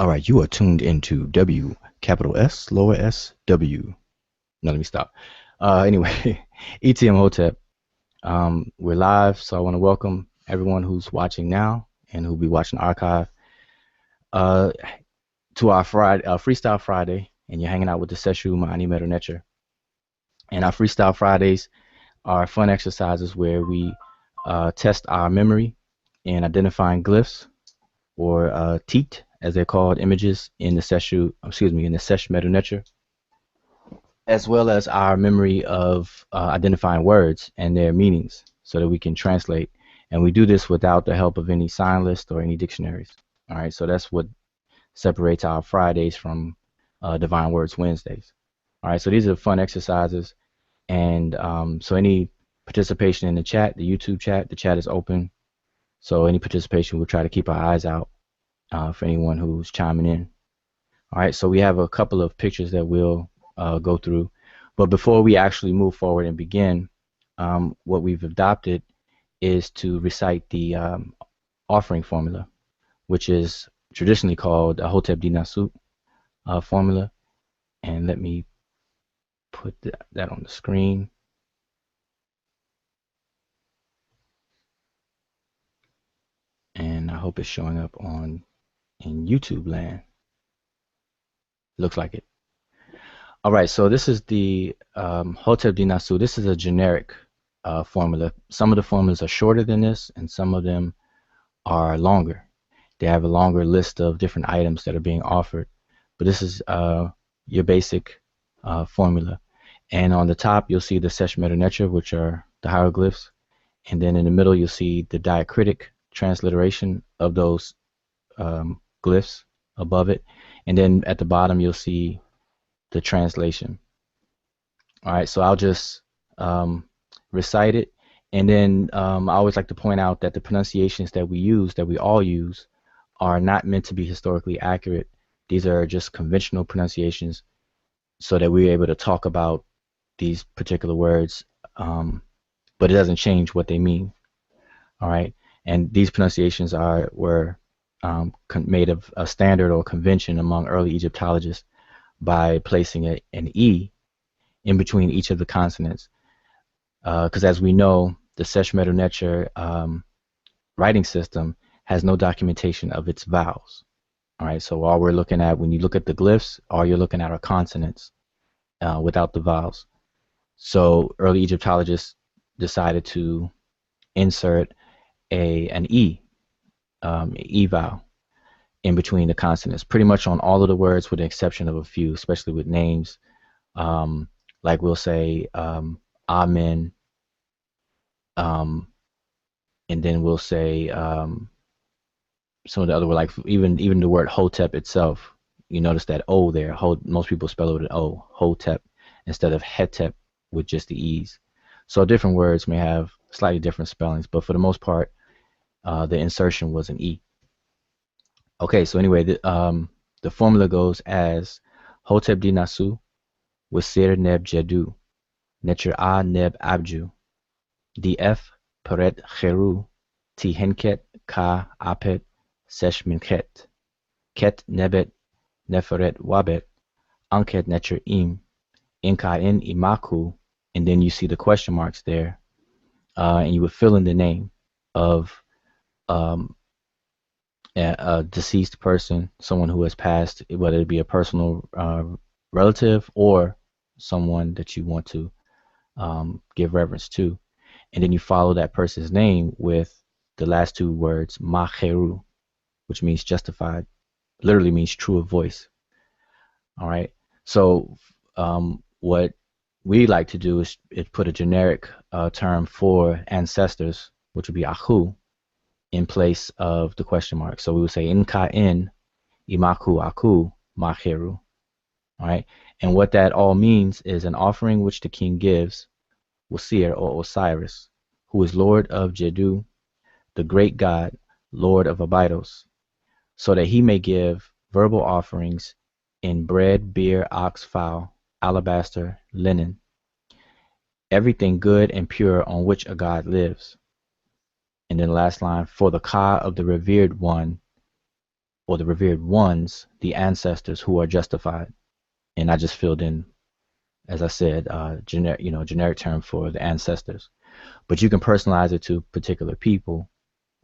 All right, you are tuned into W, capital S, lower S, W. Now let me stop. Anyway, ETM Hotep. We're live, so I want to welcome everyone who's watching now and who'll be watching archive uh, to our Friday, Freestyle Friday, and you're hanging out with the Seshew, mdw-ntr. And our Freestyle Fridays are fun exercises where we test our memory in identifying glyphs or teat, as they're called, images in the Seshew, in the Seshew mdw-ntr, as well as our memory of identifying words and their meanings so that we can translate. And we do this without the help of any sign list or any dictionaries. All right, so that's what separates our Fridays from Divine Words Wednesdays. All right, so these are fun exercises. And so any participation in the chat, the YouTube chat, the chat is open. So any participation, we'll try to keep our eyes out for anyone who's chiming in. All right, so we have a couple of pictures that we'll go through. But before we actually move forward and begin, what we've adopted is to recite the offering formula, which is traditionally called a Hotep Dinasut formula. And let me put that on the screen. And I hope it's showing up in YouTube land. Looks like it. All right, so this is the Hotep Dinasut. This is a generic formula. Some of the formulas are shorter than this, and some of them are longer. They have a longer list of different items that are being offered. But this is your basic formula. And on the top, you'll see the Seshew mdw-ntr, which are the hieroglyphs. And then in the middle, you'll see the diacritic transliteration of those glyphs above it. And then at the bottom, you'll see the translation. All right, so I'll just recite it. And then I always like to point out that the pronunciations that we use, that we all use, are not meant to be historically accurate. These are just conventional pronunciations so that we're able to talk about these particular words, but it doesn't change what they mean. All right, and these pronunciations were made of a standard or convention among early Egyptologists by placing an E in between each of the consonants. Because as we know, the Seshew mdw-ntr writing system has no documentation of its vowels. All right, so all we're looking at, when you look at the glyphs, all you're looking at are consonants without the vowels. So early Egyptologists decided to insert an E, E vowel, in between the consonants, pretty much on all of the words with the exception of a few, especially with names. Like we'll say Amen, and then we'll say some of the other words, like even the word Hotep itself. You notice that O there. Most people spell it with an O, Hotep, instead of Hetep with just the E's. So different words may have slightly different spellings, but for the most part, the insertion was an E. Okay, so anyway, the formula goes as Hotep Dinasu, Wasir Neb Jedu, Netcher A Neb Abju, DF Peret Cheru, T Henket Ka Apet Sesh Minket, Ket Nebet Neferet Wabet, Anket Netcher Im, Inka In Imaku, and then you see the question marks there, and you would fill in the name of a deceased person, someone who has passed, whether it be a personal relative or someone that you want to give reverence to. And then you follow that person's name with the last two words, Macheru, which means justified, literally means true of voice. All right. So what we like to do is put a generic term for ancestors, which would be Ahu, in place of the question mark. So we would say Inka in Imaku Aku Macheru. All right. And what that all means is an offering which the king gives, Wasir or Osiris, who is Lord of Jedu, the great God, Lord of Abydos, so that he may give verbal offerings in bread, beer, ox, fowl, alabaster, linen, everything good and pure on which a God lives. And then the last line, for the Ka of the revered one, or the revered ones, the ancestors who are justified. And I just filled in, as I said, generic term for the ancestors. But you can personalize it to particular people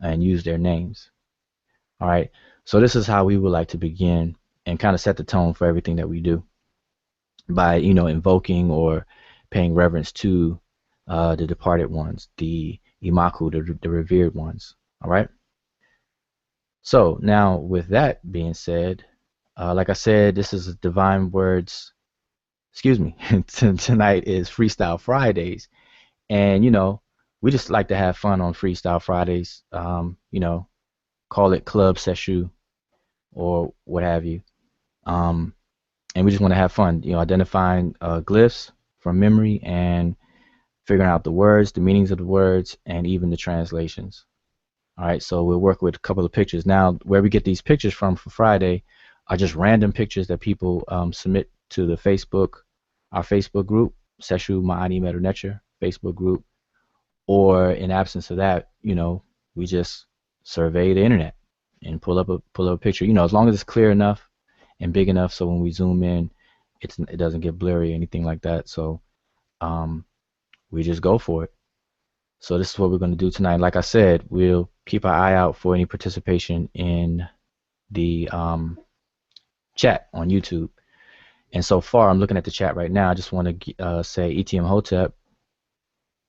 and use their names. All right. So this is how we would like to begin and kind of set the tone for everything that we do by, invoking or paying reverence to the departed ones, the Imaku, the revered ones. All right. So now with that being said, like I said, this is Divine Words. Excuse me. Tonight is Freestyle Fridays. And, we just like to have fun on Freestyle Fridays. Call it Club Seshew or what have you. Um, and we just want to have fun, identifying glyphs from memory and figuring out the words, the meanings of the words, and even the translations. All right, so we'll work with a couple of pictures. Now, where we get these pictures from for Friday are just random pictures that people submit to the our Facebook group, Seshew mdw-ntr Facebook group, or in absence of that, we just survey the internet and pull up a picture. As long as it's clear enough and big enough, so when we zoom in, it doesn't get blurry or anything like that. So we just go for it. So this is what we're going to do tonight. Like I said, we'll keep our eye out for any participation in the chat on YouTube. And so far, I'm looking at the chat right now. I just want to say ETM Hotep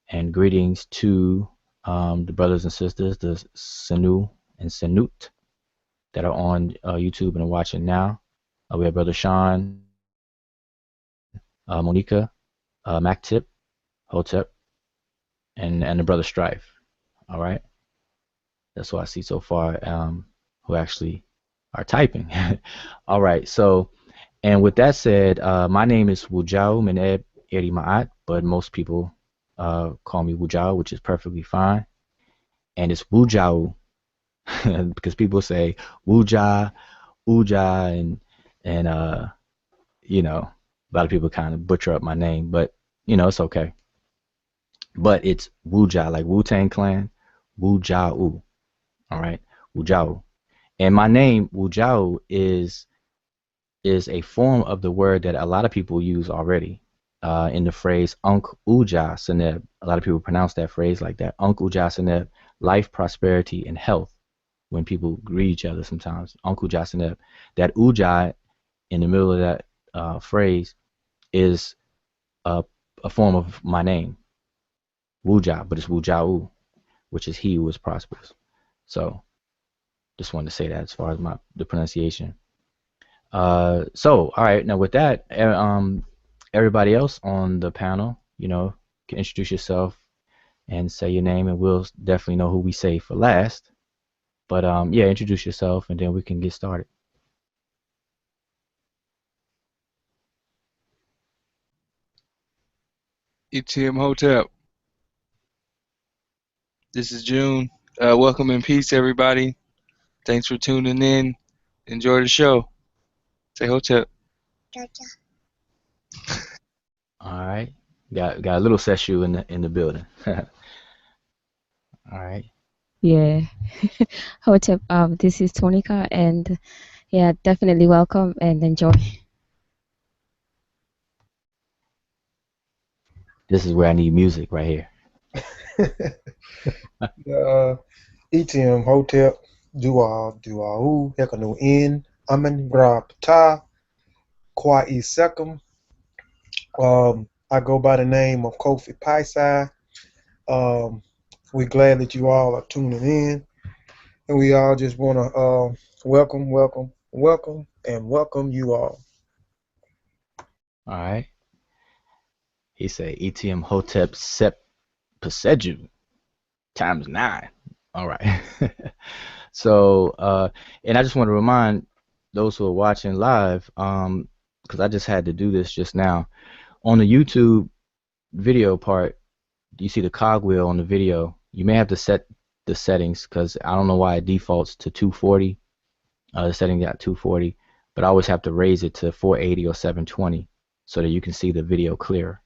and greetings to the brothers and sisters, the Senu and Senut that are on YouTube and are watching now. We have Brother Sean, Monica, Mactip, Hotep, and the Brother Strife. All right. That's what I see so far, who actually are typing. All right. So, and with that said, my name is Wujau Meneb Eri Ma'at, but most people call me Wujau, which is perfectly fine. And it's Wujau because people say Wuja, Uja, and a lot of people kind of butcher up my name, but it's okay. But it's Wuja, like Wu-Tang Clan, Wujau. All right, Wujau. And my name Wujau is a form of the word that a lot of people use already in the phrase Unk Uja Seneb. A lot of people pronounce that phrase like that. Unk Uja Seneb, life, prosperity, and health. When people greet each other sometimes, Unk Uja Seneb. That Uja in the middle of that phrase is a form of my name, Wuja, but it's Wujau, which is he who is prosperous. So just wanted to say that as far as the pronunciation. So all right, now with that, everybody else on the panel, can introduce yourself and say your name, and we'll definitely know who we say for last. But yeah, introduce yourself, and then we can get started. ETM Hotep. This is June. Welcome and peace, everybody. Thanks for tuning in. Enjoy the show. Say Hotep. All right, got a little Seshew in the building. All right. Yeah. Hotep, this is Tonika, and yeah, definitely welcome and enjoy. This is where I need music right here. ETM Hotep, Duahu, Hekanu In, Amen Grapta, Kwai Sekum. I go by the name of Kofi Paisai. We're glad that you all are tuning in, and we all just want to welcome you all. All right. He said ETM Hotep Sep Paseju times 9. All right. So, and I just want to remind those who are watching live, because I just had to do this just now. On the YouTube video part, you see the cogwheel on the video. You may have to set the settings because I don't know why it defaults to 240. The setting got 240, but I always have to raise it to 480 or 720 so that you can see the video clear.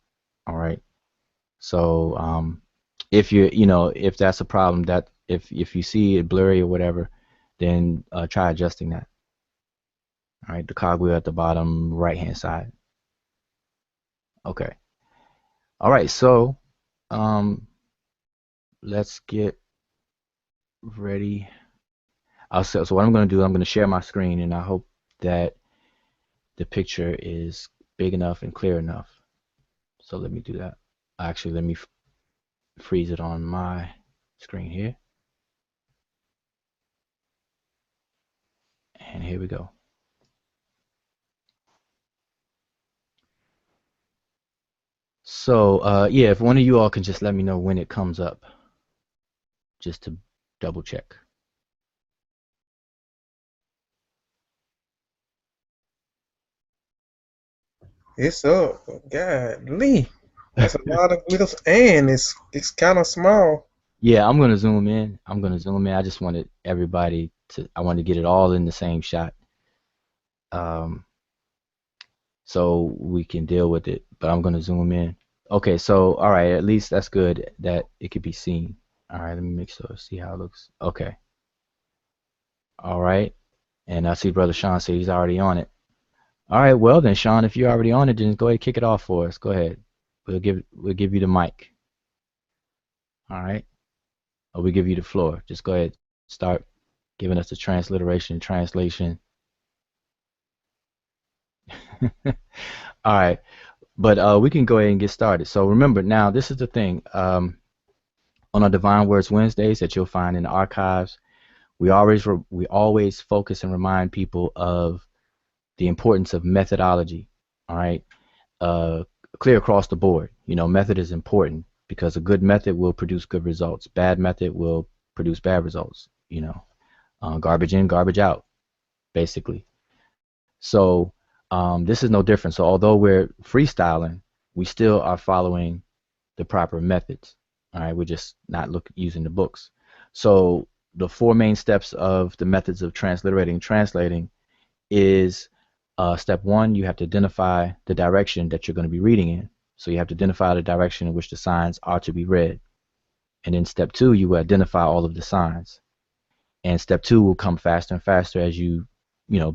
All right. So if if that's a problem, that if you see it blurry or whatever, then try adjusting that. All right, the cogwheel at the bottom right hand side. Okay. All right, so let's get ready. So what I'm going to do, I'm going to share my screen, and I hope that the picture is big enough and clear enough. So let me do that. Actually, let me freeze it on my screen here. And here we go. So yeah, if one of you all can just let me know when it comes up, just to double check. It's up. Golly. That's a lot of glyphs, and it's kind of small. Yeah, I'm gonna zoom in. I just wanted everybody to. I wanted to get it all in the same shot, um, so we can deal with it. But I'm gonna zoom in. Okay, so all right, at least that's good that it could be seen. All right, let me make sure, see how it looks. Okay, all right, and I see Brother Sean say he's already on it. All right, well then, Sean, if you're already on it, then go ahead and kick it off for us. Go ahead. We'll give you the mic. All right, or we give you the floor. Just go ahead, start giving us the translation. All right, but we can go ahead and get started. So remember, now this is the thing. On our Divine Words Wednesdays that you'll find in the archives, we always focus and remind people of the importance of methodology. All right, clear across the board. You know, method is important because a good method will produce good results. Bad method will produce bad results. You know, garbage in, garbage out, basically. So this is no different. So although we're freestyling, we still are following the proper methods. All right, we're just not using the books. So the four main steps of the methods of transliterating and translating is step one, you have to identify the direction that you're going to be reading in. So you have to identify the direction in which the signs are to be read. And then step two, you will identify all of the signs. And step two will come faster and faster as you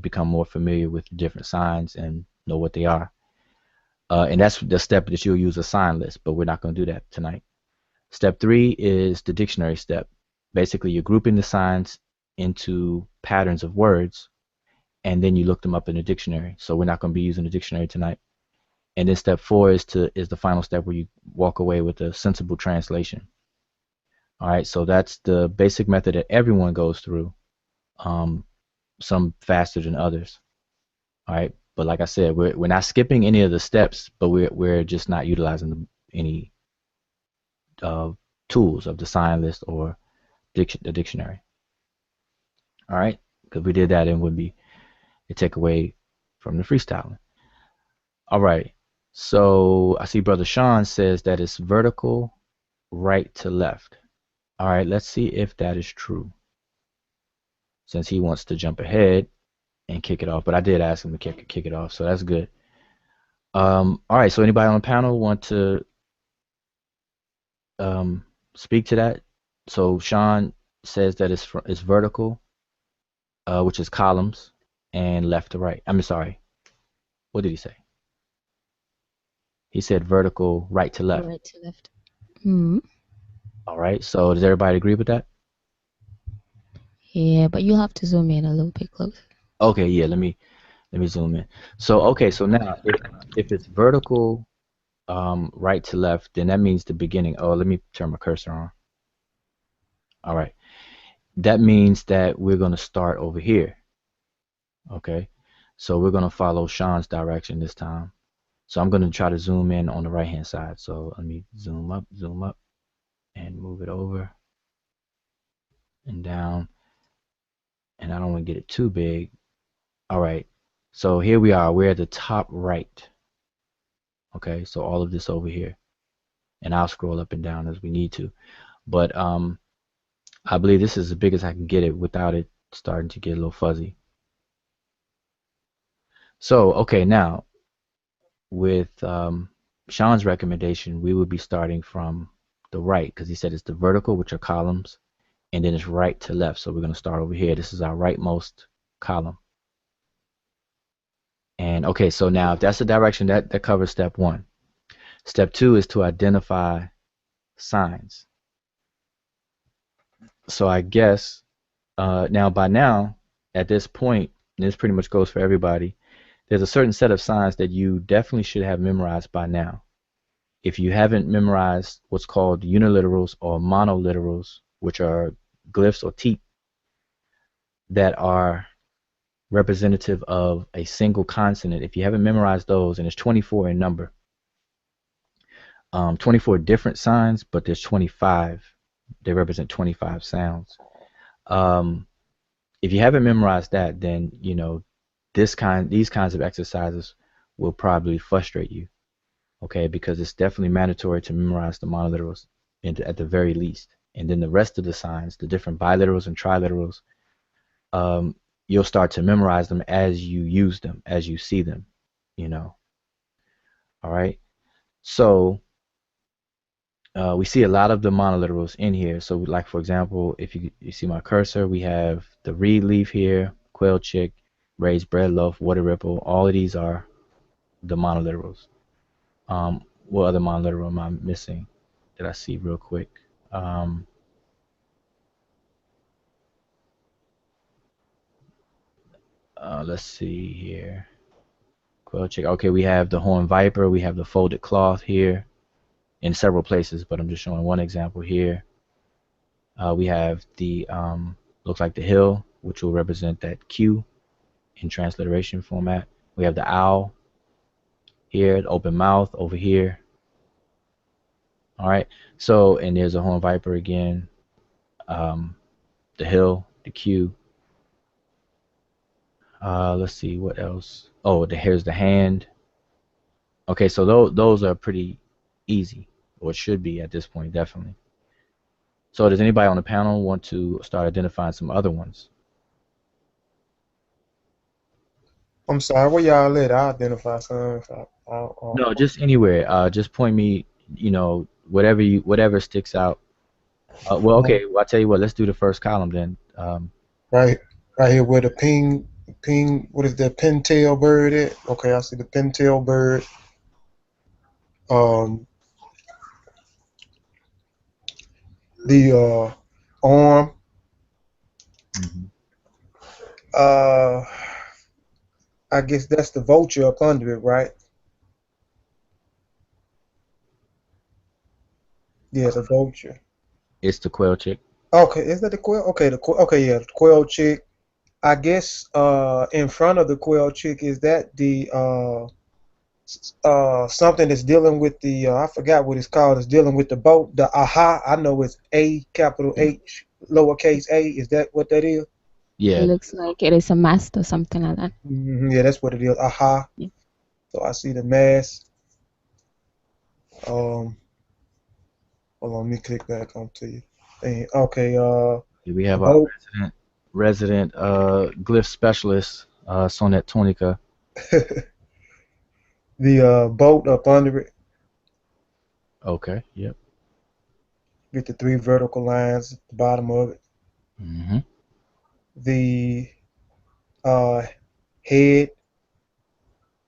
become more familiar with different signs and know what they are. And that's the step that you'll use a sign list, but we're not going to do that tonight. Step three is the dictionary step. Basically, you're grouping the signs into patterns of words, and then you look them up in the dictionary. So we're not going to be using the dictionary tonight. And then step four is the final step where you walk away with a sensible translation. All right, so that's the basic method that everyone goes through. Some faster than others. All right, but like I said, we're not skipping any of the steps, but we're just not utilizing any tools of the sign list or the dictionary. All right, because we did that, and would be a takeaway from the freestyling. All right, so I see Brother Sean says that it's vertical, right to left. All right, let's see if that is true, since he wants to jump ahead and kick it off. But I did ask him to kick it off, so that's good. All right, so anybody on the panel want to speak to that? So Sean says that it's vertical, which is columns, and left to right. I'm sorry. What did he say? He said vertical, right to left. Right to left. Hmm. All right. So does everybody agree with that? Yeah, but you'll have to zoom in a little bit closer. Okay. Yeah. Let me zoom in. So okay. So now if it's vertical, right to left, then that means the beginning. Oh, let me turn my cursor on. All right. That means that we're going to start over here. Okay. So we're going to follow Sean's direction this time. So I'm going to try to zoom in on the right hand side. So let me zoom up, and move it over and down. And I don't want to get it too big. All right. So here we are. We're at the top right. Okay. So all of this over here. And I'll scroll up and down as we need to. But I believe this is as big as I can get it without it starting to get a little fuzzy. So, okay, now with Sean's recommendation, we would be starting from the right because he said it's the vertical, which are columns, and then it's right to left. So we're going to start over here. This is our rightmost column. And okay, so now if that's the direction, that covers step 1. Step 2 is to identify signs. So I guess now at this point, and this pretty much goes for everybody, there's a certain set of signs that you definitely should have memorized by now. If you haven't memorized what's called uniliterals or monoliterals, which are glyphs or teeth that are representative of a single consonant, if you haven't memorized those, and it's 24 in number, 24 different signs, but there's 25. They represent 25 sounds. If you haven't memorized that, then these kinds of exercises will probably frustrate you. Okay, because it's definitely mandatory to memorize the monoliterals at the very least, and then the rest of the signs, the different biliterals and triliterals, you'll start to memorize them as you use them, as you see them. All right. So we see a lot of the monoliterals in here. So like, for example, if you see my cursor, we have the reed leaf here, quail chick, raised bread loaf, water ripple. All of these are the monoliterals. What other monoliteral am I missing that I see real quick? Let's see here. Quail chick. Okay, we have the horned viper. We have the folded cloth here in several places, but I'm just showing one example here. We have the looks like the hill, which will represent that Q in transliteration format. We have the owl here, the open mouth over here. All right. So, and there's a horned viper again. The hill, the Q. Let's see what else. Oh, here's the hand. Okay, so those are pretty easy, or it should be at this point, definitely. So does anybody on the panel want to start identifying some other ones? I'm sorry, where y'all at? I identify some. No, just anywhere. Just point me, whatever sticks out. Well, okay. Well, I'll tell you what. Let's do the first column then. Right, right here where the ping. What is that pintail bird at? Okay, I see the pintail bird. Um, the arm. Mhm. I guess that's the vulture up under it, right? Yeah, the vulture. It's the quail chick. Okay, is that the quail? Okay, okay, yeah, the quail chick. I guess in front of the quail chick is that the something that's dealing with the I forgot what it's called. It's dealing with the boat. The aha. I know it's A capital H lowercase a. Is that what that is? It Yeah. looks like it is a mast or something like that. Yeah, that's what it is. Aha. Yeah. So I see the mass. Hold on, let me click back onto you. Okay. We have our Boat. resident glyph specialist, Sonet Tonica. The boat up under it Okay. Yep. with the 3 vertical lines at the bottom of it. Mhm. The uh, head,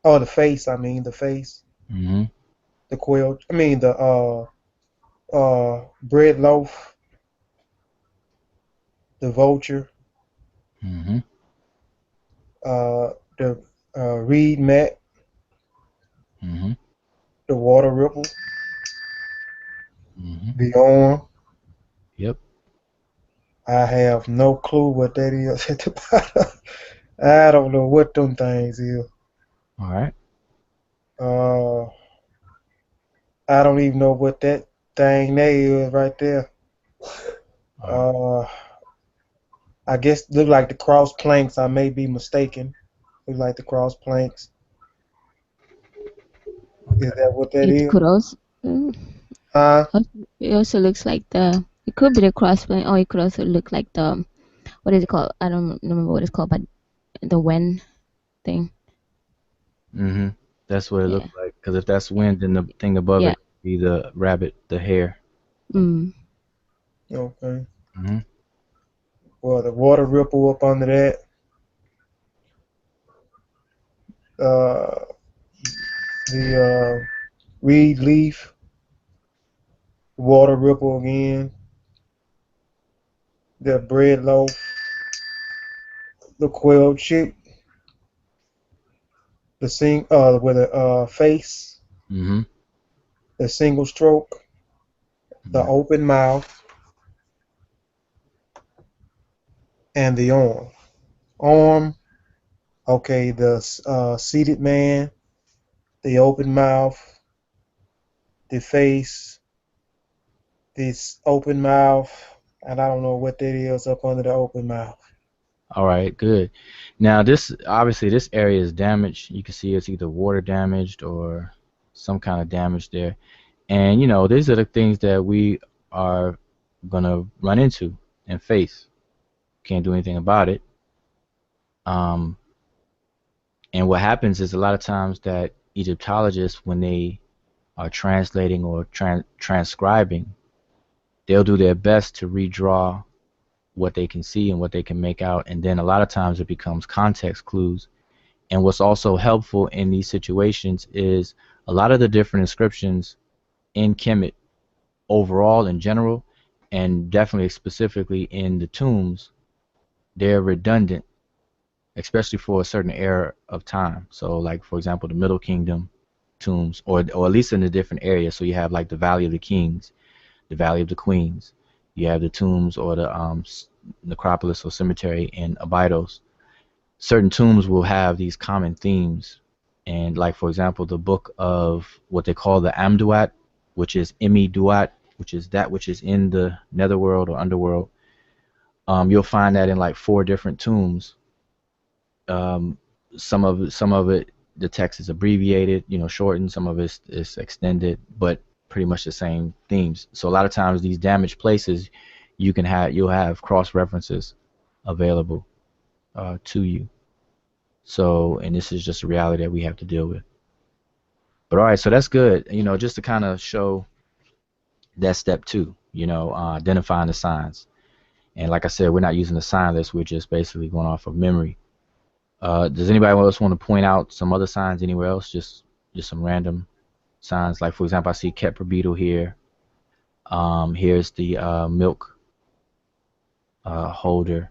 oh, the face. I mean, the face. Mhm. The quail. I mean, the bread loaf. The vulture. Mhm. The reed mat. Mhm. The water ripple. Mhm. The arm. Yep. I have no clue what that is at the bottom. I don't know what them things is. All right. Uh, I don't even know what that thing there is right there. All right. I guess look like the cross planks. I may be mistaken. Look like the cross planks. Is that what that It is? could also, mm, Huh? it also looks like it could be the crossplane, or it could also look like what is it called? I don't remember what it's called, but the when thing. Mhm. That's what it Yeah. looks like. Because if that's wind, then the thing above Yeah. it would be the rabbit, the hare. Mm. Okay. Mhm. Well, the water ripple up under that. uh, the reed leaf, water ripple again, the bread loaf, the quail chick, the with a face, Mm-hmm. the single stroke, the Mm-hmm. open mouth, and the arm. Arm, okay, the seated man, the open mouth, the face, this open mouth, and I don't know what that is up under the open mouth. All right, good. Now this obviously this area is damaged. You can see it's either water damaged or some kind of damage there. And these are the things that we are gonna run into and face. Can't do anything about it. Um, and what happens is a lot of times that Egyptologists, when they are translating or transcribing, they'll do their best to redraw what they can see and what they can make out. And then a lot of times it becomes context clues. And what's also helpful in these situations is a lot of the different inscriptions in Kemet overall in general, and definitely specifically in the tombs, they're redundant, especially for a certain era of time. So like for example, the Middle Kingdom tombs, or at least in the different areas. So you have like the Valley of the Kings, the Valley of the Queens. You have the tombs or the necropolis or cemetery in Abydos. Certain tombs will have these common themes. And like for example, the book of what they call the Amduat, which is Duat, which is that which is in the netherworld or underworld. You'll find that in like 4 different tombs. Um, some of it, the text is abbreviated, shortened. Some of it is extended, but pretty much the same themes. So a lot of times these damaged places, you'll have cross references available to you. So, and this is just a reality that we have to deal with. But all right, so that's good. Just to kind of show that step 2. Identifying the signs. And like I said, we're not using the sign list. We're just basically going off of memory. Does anybody else want to point out some other signs anywhere else? Just some random signs. Like for example, I see Kepler beetle here. Here's the milk holder.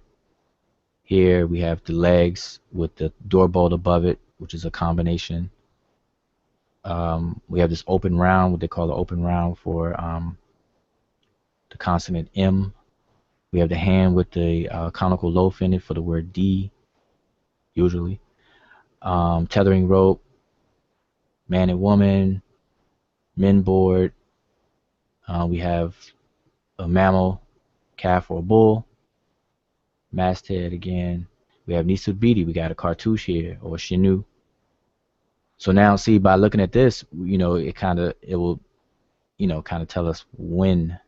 Here we have the legs with the door bolt above it, which is a combination. We have this open round, what they call the open round for the consonant M. We have the hand with the conical loaf in it for the word D, usually. Tethering rope, man and woman, men board. We have a mammal, calf or bull, masthead again. We have Nisubiti, we got a cartouche here, or Shinu. So now see, by looking at this, it will, kind of tell us when,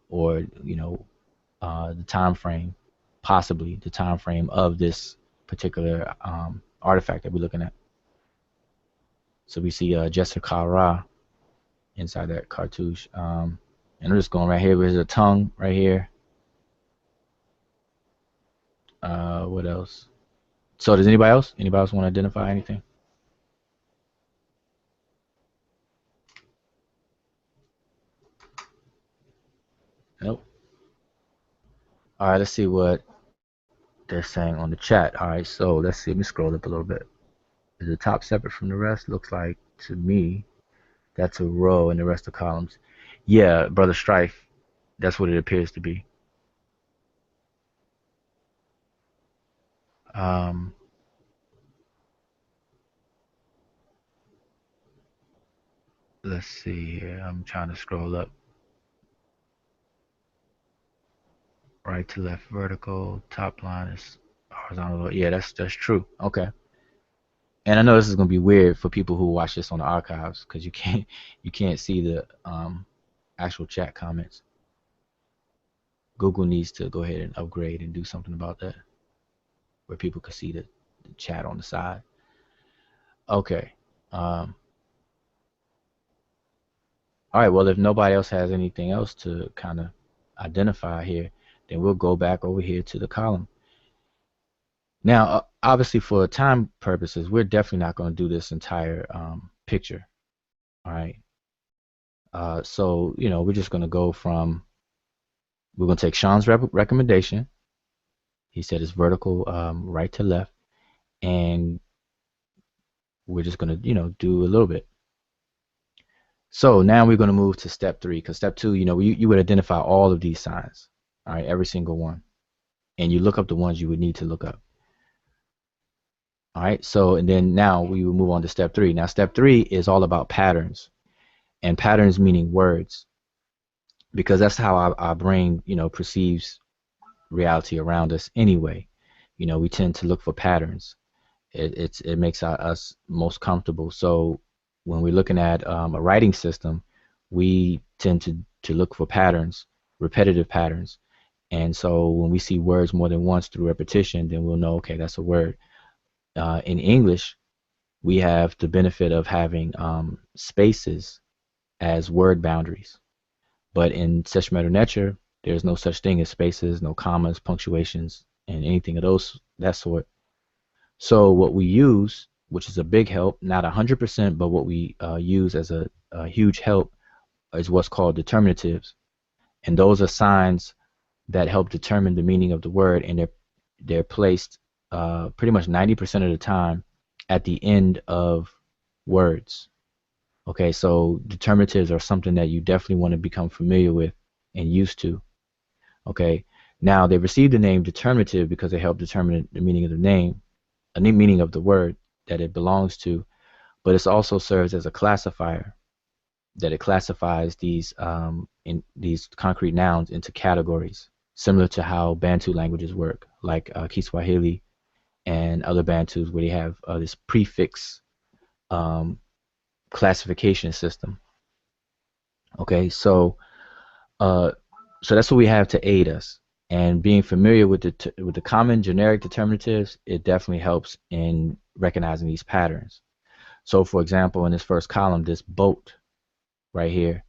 or, the time frame, possibly the time frame of this particular artifact that we're looking at. So we see Jesser Kara inside that cartouche. And I'm just going right here. There's a tongue right here. What else? So does anybody else? Anybody else want to identify anything? Nope. All right, let's see what they're saying on the chat. All right, so let's see. Let me scroll up a little bit. Is the top separate from the rest? Looks like to me that's a row and the rest of columns. Yeah, Brother Strife, that's what it appears to be. Um, let's see here. I'm trying to scroll up. Right to left vertical. Top line is horizontal. Yeah, that's true. Okay. And I know this is gonna be weird for people who watch this on the archives because you can't see the actual chat comments. Google needs to go ahead and upgrade and do something about that, where people can see the chat on the side. Okay. All right. Well, if nobody else has anything else to kind of identify here, then we'll go back over here to the column. Now, obviously, for time purposes, we're definitely not going to do this entire picture. All right. So, we're just going to go from, we're going to take Sean's recommendation. He said it's vertical, right to left. And we're just going to, do a little bit. So now we're going to move to step 3, because step 2, you would identify all of these signs. All right. Every single one. And you look up the ones you would need to look up. All right. So, and then now we will move on to step 3. Now, step 3 is all about patterns, and patterns meaning words, because that's how our brain, perceives reality around us anyway. We tend to look for patterns. It makes us most comfortable. So when we're looking at a writing system, we tend to look for patterns, repetitive patterns. And so when we see words more than once through repetition, then we'll know, okay, that's a word. In English, we have the benefit of having spaces as word boundaries. But in Seshew mdw-ntr, there's no such thing as spaces, no commas, punctuations, and anything of that sort. So what we use, which is a big help, not 100%, but what we use as a huge help is what's called determinatives. And those are signs that help determine the meaning of the word, and they're placed pretty much 90% of the time at the end of words. Okay, so determinatives are something that you definitely want to become familiar with and used to. Okay, now they received the name determinative because they help determine the meaning of the name, the meaning of the word that it belongs to, but it also serves as a classifier, that it classifies these in these concrete nouns into categories, similar to how Bantu languages work, like Kiswahili and other Bantus, where they have this prefix classification system. Okay, so that's what we have to aid us. And being familiar with the common generic determinatives, it definitely helps in recognizing these patterns. So, for example, in this first column, this boat right here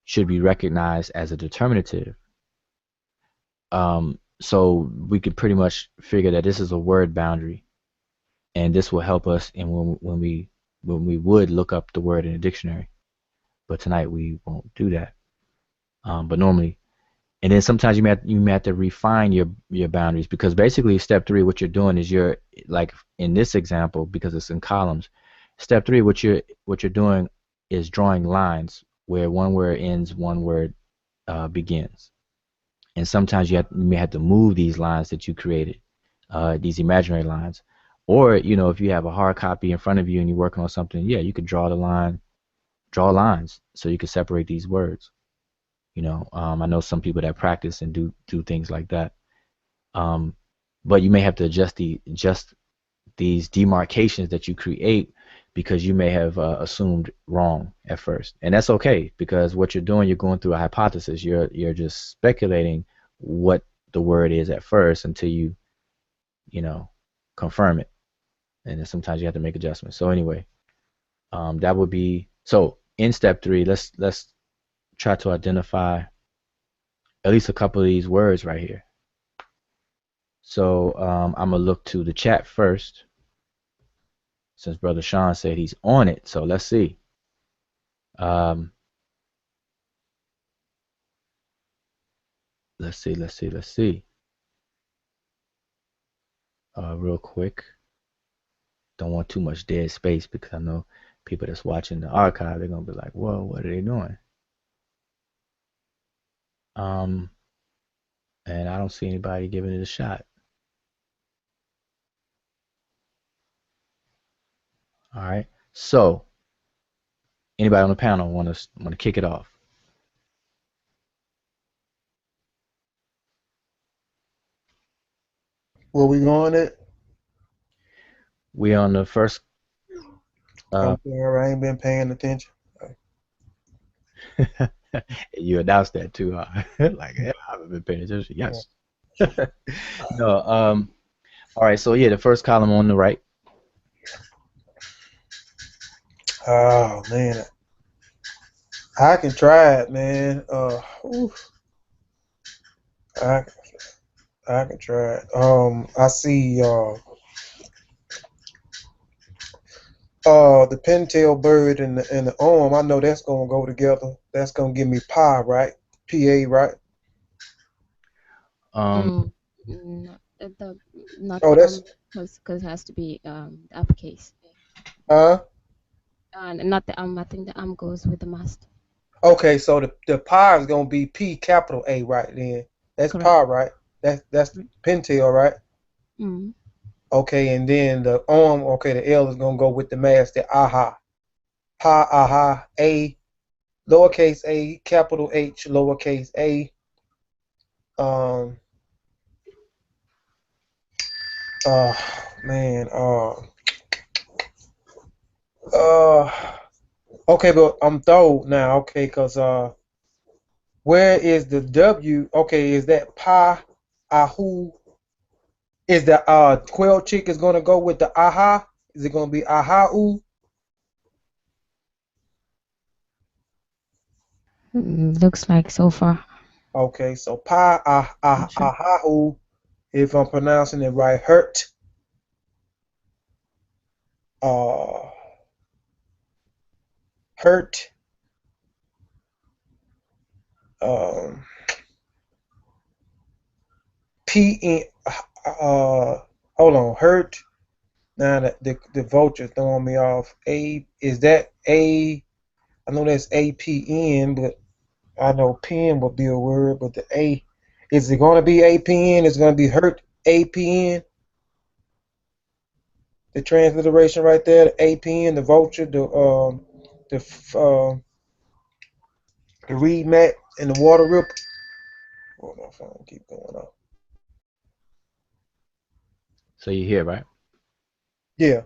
should be recognized as a determinative. So we could pretty much figure that this is a word boundary, and this will help us in when we would look up the word in a dictionary. But tonight we won't do that. But normally, and then sometimes you may have to refine your boundaries, because basically step 3, what you're doing is you're, like in this example, because it's in columns. Step 3, what you're doing is drawing lines where one word ends, one word begins. And sometimes you may have to move these lines that you created, these imaginary lines. Or, if you have a hard copy in front of you and you're working on something, yeah, you could draw lines so you could separate these words. I know some people that practice and do things like that. But you may have to adjust these demarcations that you create, because you may have assumed wrong at first, and that's okay, because what you're doing, you're going through a hypothesis. You're just speculating what the word is at first until you confirm it, and then sometimes you have to make adjustments. So anyway, that would be so. In step 3, let's try to identify at least a couple of these words right here. So I'm gonna look to the chat first, since Brother Sean said he's on it. So let's see. Let's see. Real quick. Don't want too much dead space, because I know people that's watching the archive, they're gonna be like, "Whoa, what are they doing?" And I don't see anybody giving it a shot. All right. So, anybody on the panel want to kick it off? Where we going at? We on the first. I'm sorry, I ain't been paying attention. You announced that too, huh? Like, yeah, I haven't been paying attention. Yes. No. All right. So yeah, the first column on the right. Oh man, I can try it, man. I can try it. I see the pintail bird and the arm. I know that's gonna go together. That's gonna give me pi, right? PA, right? Um, Mm, not Oh, the that's because it has to be the uppercase. huh. Not the I think the goes with the must. Okay, so the pi is gonna be P capital A, right? Then that's Correct. pi, right? That's pintail, right? Mm. Okay, and then the arm. Okay, the L is gonna go with the mass. The aha, pi, aha, A, lowercase a, capital H, lowercase a. Um. Uh. Man. Uh. Okay, but I'm thrown now. Okay, cause where is the W? Okay, is that pi, ahu? Is the quail chick is gonna go with the aha? Is it gonna be ahau? Looks like so far. Okay, so pi Not sure. ahau, if I'm pronouncing it right, hurt. Uh, hurt. Um, P in hold on, hurt. Now the vulture throwing me off. A is that A? I know that's APN, but I know pen would be a word, but the A, is it going to be APN? Is it going to be hurt APN? The transliteration right there, the APN, the vulture, the the reed mat, and the water rip. Oh, my phone keep going off. so you hear, right? Yeah,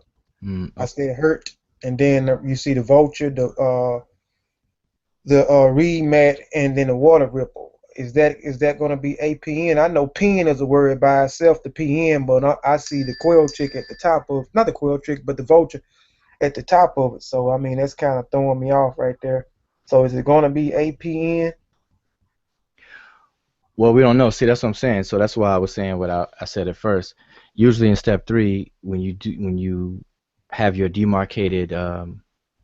I Okay. said hurt, and then you see the vulture, the reed mat, and then the water ripple. Is that going to be APN? I know pen is a word by itself, the PN, but I see the quail chick at the top of, not the quail chick, but the vulture at the top of it. So I mean, that's kind of throwing me off right there. So is it going to be APN? Well, we don't know. See, that's what I'm saying. So that's why I was saying what I said at first. Usually in step three, when you have your demarcated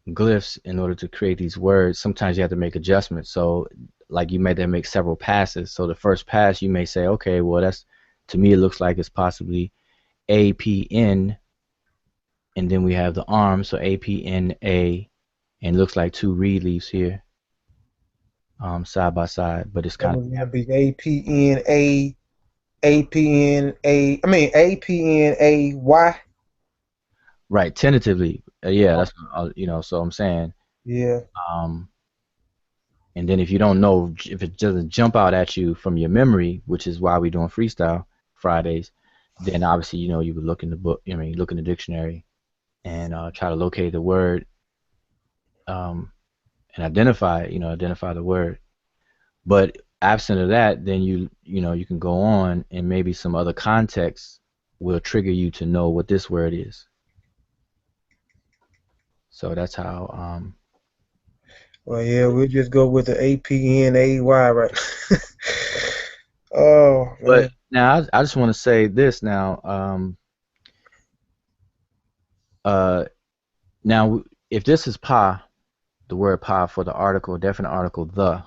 glyphs in order to create these words, sometimes you have to make adjustments. So like you may then make several passes. So the first pass you may say, okay, well that's, to me it looks like it's possibly APN, and then we have the arm, so APNA, and it looks like two reed leaves here, side by side, but it's That kind of was going to be APNA, APNA. I mean APNAY. right tentatively. Yeah, that's So I'm saying, Yeah. um, and then if you don't know, if it doesn't jump out at you from your memory, which is why we're doing Freestyle Fridays, then obviously you would look in the book. I mean, look in the dictionary and try to locate the word, um, and identify the word. But absent of that, then you can go on, and maybe some other context will trigger you to know what this word is. So that's how. Well, yeah, we'll just go with the APNAY, right? Oh But man. now I just want to say this now. Uh, Now if this is pa, the word pa for the article, definite article the,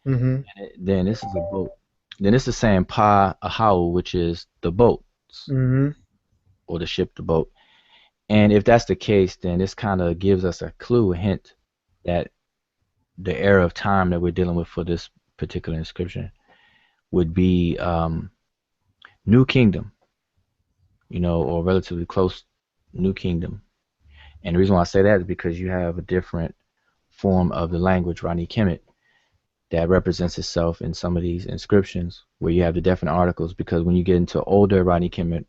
Mhm. then this is a boat. Then this is saying pa ahau, which is the boats Mhm. or the ship, the boat. And if that's the case, then this kind of gives us a clue, a hint that the era of time that we're dealing with for this particular inscription would be New Kingdom, or relatively close New Kingdom. And the reason why I say that is because you have a different form of the language, Rani Kemet, that represents itself in some of these inscriptions where you have the definite articles. Because when you get into older Rani Kemet,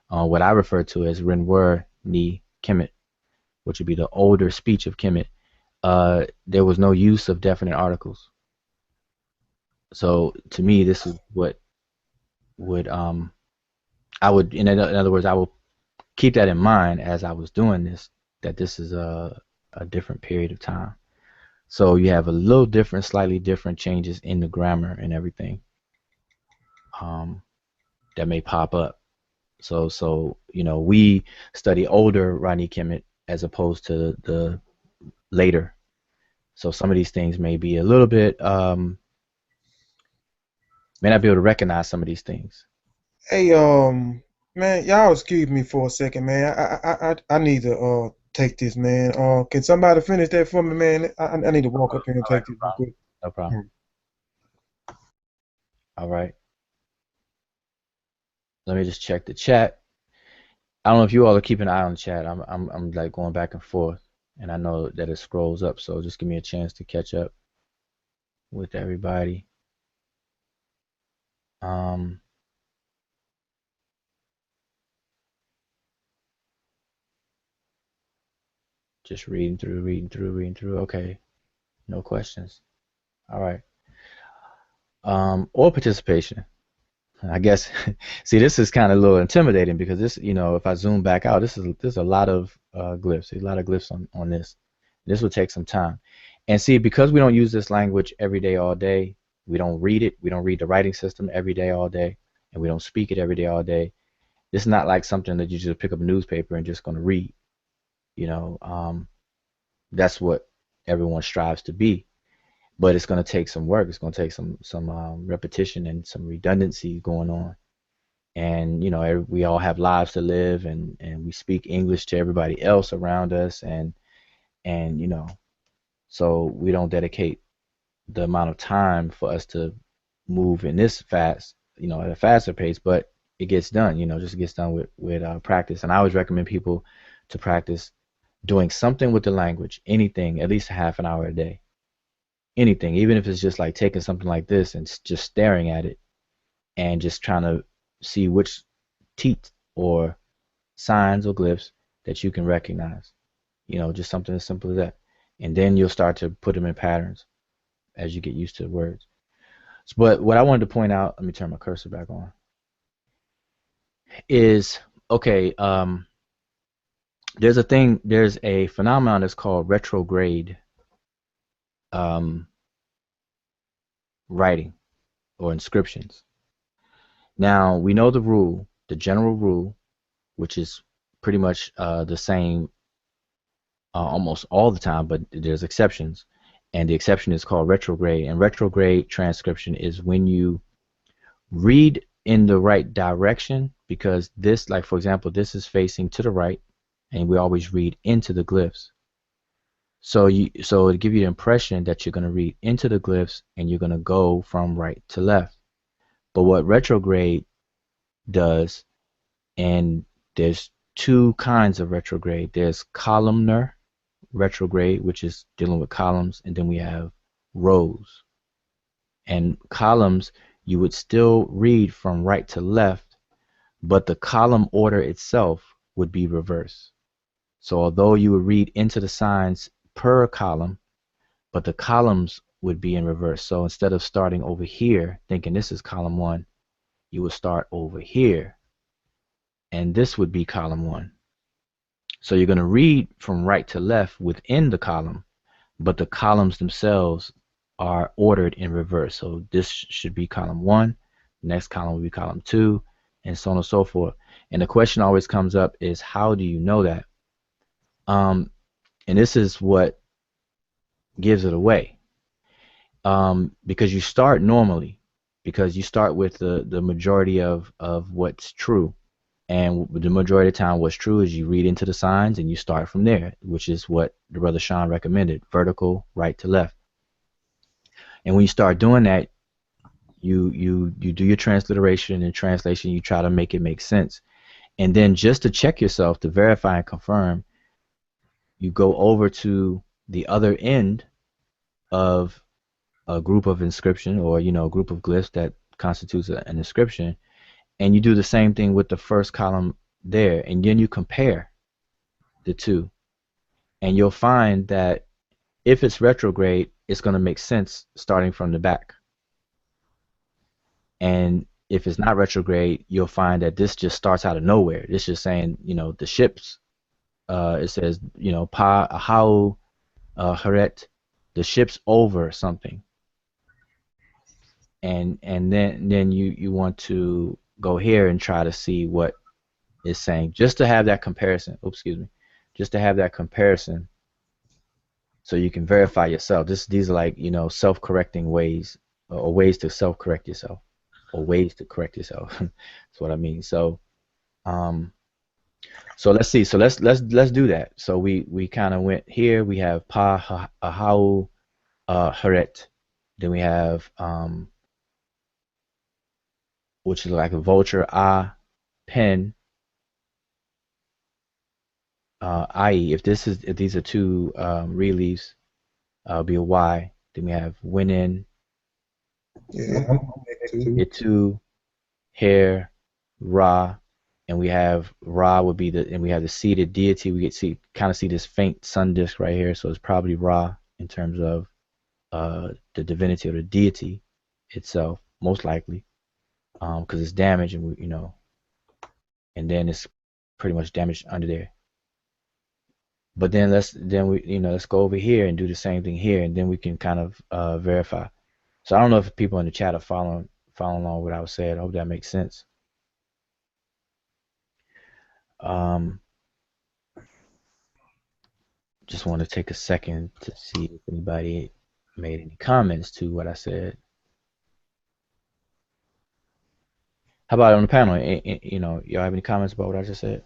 what I refer to as Renwer Ni Kemet, which would be the older speech of Kemet, there was no use of definite articles. So to me, this is what would I would in other words, I will keep that in mind as I was doing this, that this is a different period of time. So you have a little different, slightly different changes in the grammar and everything. Um, that may pop up. So you know, we study older Rani Kemet as opposed to the later. So some of these things may be a little bit may not be able to recognize some of these things. Hey, man, y'all excuse me for a second, man. I need to take this, man. Can somebody finish that for me, man? I need to walk up here and All right, take this real quick. no problem. All right. Let me just check the chat. I don't know if you all are keeping an eye on the chat. I'm like going back and forth, and I know that it scrolls up. So just give me a chance to catch up with everybody. Um, just reading through. Okay, no questions. All right. Or participation. I guess. See, this is kind of a little intimidating because this, you know, if I zoom back out, there's a lot of glyphs. There's a lot of glyphs on this. This will take some time. And see, because we don't use this language every day, all day, we don't read it. We don't read the writing system every day, all day, and we don't speak it every day, all day. This is not like something that you just pick up a newspaper and just going to read. You know, that's what everyone strives to be. But it's going to take some work. It's going to take some repetition and some redundancy going on. And you know, we all have lives to live, and we speak English to everybody else around us, and you know, so we don't dedicate the amount of time for us to move in this fast, you know, at a faster pace, but it gets done, you know, just gets done with practice. And I always recommend people to practice doing something with the language, anything, at least half an hour a day, anything, even if it's just like taking something like this and just staring at it and just trying to see which teeth or signs or glyphs that you can recognize, you know, just something as simple as that. And then you'll start to put them in patterns as you get used to the words. But what I wanted to point out, let me turn my cursor back on, is okay, there's a phenomenon that's called retrograde writing or inscriptions. Now, we know the rule, the general rule, which is pretty much the same almost all the time, but there's exceptions. And the exception is called retrograde. And retrograde transcription is when you read in the right direction, because this, like for example, this is facing to the right, and we always read into the glyphs. So to give you the impression that you're going to read into the glyphs and you're going to go from right to left. But what retrograde does, and there's two kinds of retrograde. There's columnar retrograde, which is dealing with columns, and then we have rows. And columns, you would still read from right to left, but the column order itself would be reversed. So although you would read into the signs per column, but the columns would be in reverse. So instead of starting over here, thinking this is column 1, you would start over here, and this would be column 1. So you're going to read from right to left within the column, but the columns themselves are ordered in reverse. So this should be column 1, next column will be column 2, and so on and so forth. And the question always comes up is, how do you know that? And this is what gives it away. Because you start normally, because you start with the majority of what's true. And the majority of the time what's true is you read into the signs and you start from there, which is what the brother Sean recommended, vertical, right to left. And when you start doing that, you do your transliteration and translation, you try to make it make sense. And then just to check yourself, to verify and confirm, you go over to the other end of a group of inscription, or you know, a group of glyphs that constitutes an inscription, and you do the same thing with the first column there, and then you compare the two, and you'll find that if it's retrograde, it's going to make sense starting from the back. And if it's not retrograde, you'll find that this just starts out of nowhere. It's just saying, you know, the ships, it says, you know, pa ahau haret, the ships over something. And then you want to go here and try to see what it's saying, just to have that comparison. Oops, excuse me. Just to have that comparison, so you can verify yourself. These are like, self-correcting ways, or ways to self-correct yourself, or ways to correct yourself. That's what I mean. So, so let's see. So let's do that. So we kind of went here. We have ahau haret. Then we have which is like a vulture, pen, i.e. If these are two reliefs, it'll be a y. Then we have winin, Yeah, I'm too. itu, hair, ra, and we have ra would be and we have the seated deity. We kind of see this faint sun disk right here, so it's probably ra in terms of the divinity or the deity itself, most likely, because it's damaged, and and then it's pretty much damaged under there. But then let's go over here and do the same thing here, and then we can kind of verify. So I don't know if people in the chat are following along with what I was saying. I hope that makes sense. Just want to take a second to see if anybody made any comments to what I said. How about on the panel? Y'all have any comments about what I just said?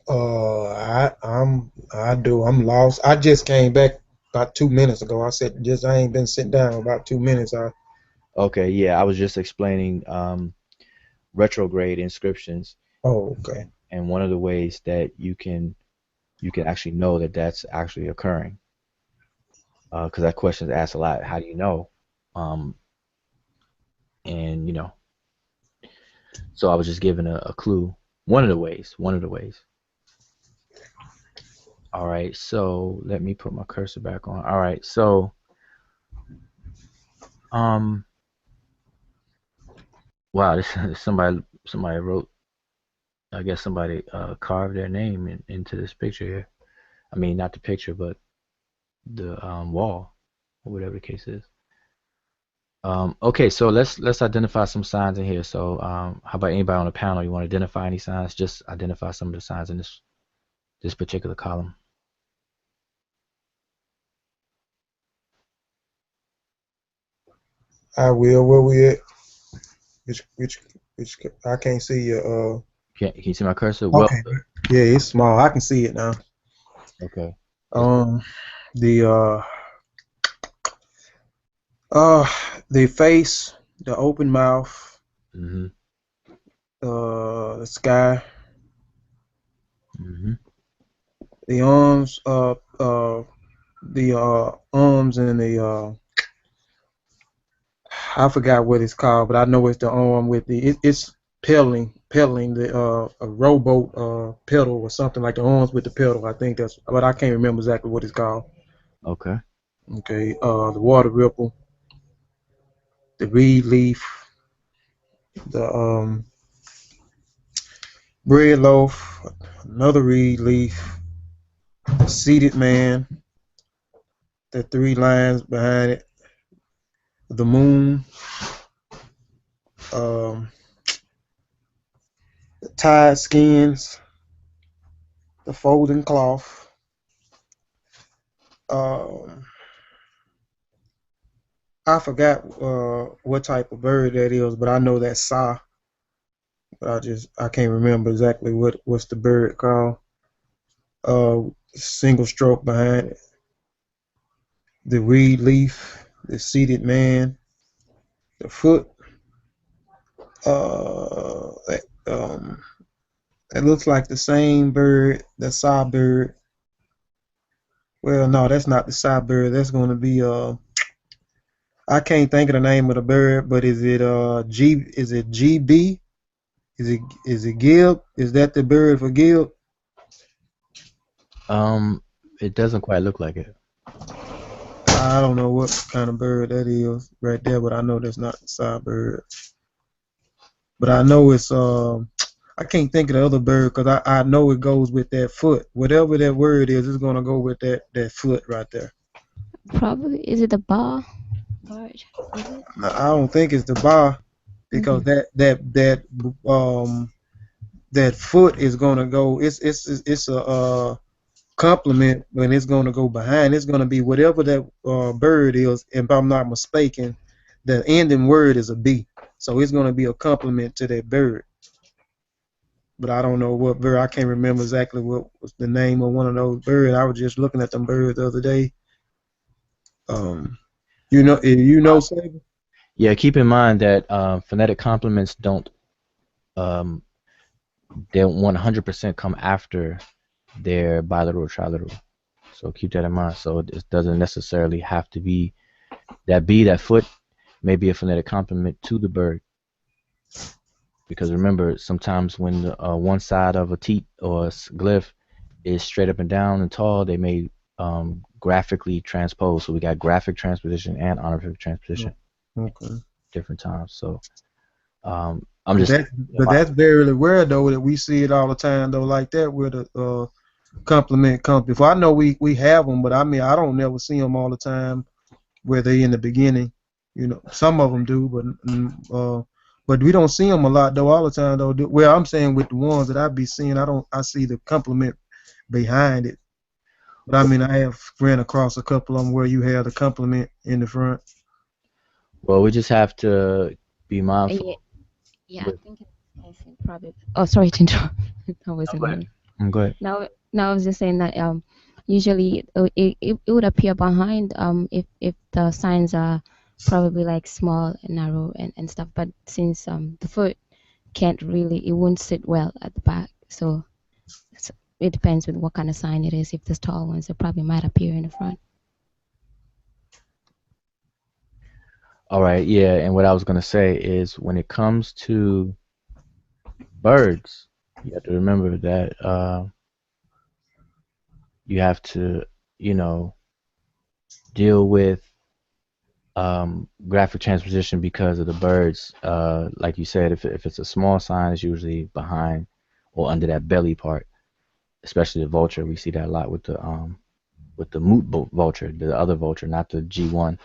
I do. I'm lost. I just came back about 2 minutes ago. I ain't been sitting down about 2 minutes. Okay, yeah, I was just explaining retrograde inscriptions. Oh, okay. And one of the ways that you can actually know that that's actually occurring, because that question is asked a lot. How do you know? And so I was just giving a clue. One of the ways. All right, so let me put my cursor back on. All right, so wow, this somebody wrote. I guess somebody carved their name into this picture here. I mean, not the picture, but the wall, or whatever the case is. Okay, so let's identify some signs in here. So how about anybody on the panel? You want to identify any signs? Just identify some of the signs in this particular column. I will. Where we at? Which? I can't see your. Can you see my cursor? Okay. Well, Yeah, it's small. I can see it now. okay. The face, the open mouth, Mm-hmm. the sky, Mm-hmm. the arms, arms and the I forgot what it's called, but I know it's the arm with it's pedaling the a rowboat pedal or something like the arms with the pedal. I think that's, but I can't remember exactly what it's called. Okay. Okay, the water ripple, the reed leaf, the bread loaf, another reed leaf, the seated man, the three lines behind it, the moon, the tied skins, the folding cloth, I forgot what type of bird that is, but I know that's Sa. But I can't remember exactly what's the bird called. Single stroke behind it. The reed leaf, the seated man, the foot. It looks like the same bird, the Sa bird. Well, no, that's not the Sa bird. That's going to be I can't think of the name of the bird, but is it GB? Is it Gib? Is that the bird for Gib? It doesn't quite look like it. I don't know what kind of bird that is right there, but I know that's not the side bird. But I know it's I can't think of the other bird because I know it goes with that foot. Whatever that word is, it's gonna go with that foot right there. Probably. Is it the bar? Barge? I don't think it's the bar. because that foot is gonna go. It's a complement when it's gonna go behind. It's gonna be whatever that bird is. If I'm not mistaken, the ending word is a B, so it's gonna be a complement to that bird. But I don't know what bird. I can't remember exactly what was the name of one of those birds. I was just looking at them birds the other day. Saber? Yeah, keep in mind that phonetic complements don't 100% come after their bilateral triliteral. So keep that in mind. So it doesn't necessarily have to be that B, that foot may be a phonetic complement to the bird. Because remember, sometimes when the, one side of a teat or a glyph is straight up and down and tall, they may graphically transpose. So we got graphic transposition and honorific transposition. Okay. Different times. So I'm But just. that's very rare though that we see it all the time though like that where the complement comes before. I know we have them, but I mean I don't never see them all the time where they in the beginning. Some of them do, but we don't see them a lot though all the time though. Well, I'm saying with the ones that I be seeing, I see the complement behind it. But I mean I have ran across a couple of them where you have the complement in the front. Well, we just have to be mindful. Yeah, I think I think probably. Oh, sorry to interrupt. I wasn't Go ahead. here. Go ahead. No, I was just saying that usually it would appear behind if the signs are probably like small and narrow and stuff. But since the foot it won't sit well at the back. So it depends with what kind of sign it is. If there's tall ones, it probably might appear in the front. All right, yeah, and what I was gonna say is when it comes to birds, you have to remember that you have to, deal with graphic transposition because of the birds. Like you said, if it's a small sign, it's usually behind or under that belly part, especially the vulture. We see that a lot with the moot vulture, the other vulture, not the G1.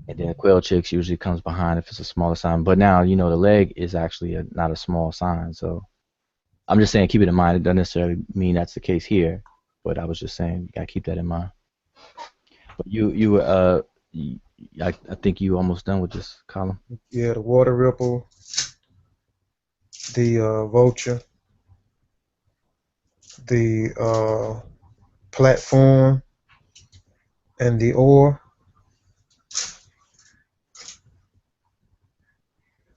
And then the quail chicks usually comes behind if it's a smaller sign. But now, the leg is actually not a small sign. So I'm just saying, keep it in mind. It doesn't necessarily mean that's the case here. But I was just saying, you gotta keep that in mind. But I think you almost done with this column. Yeah, the water ripple, the vulture, the platform, and the oar.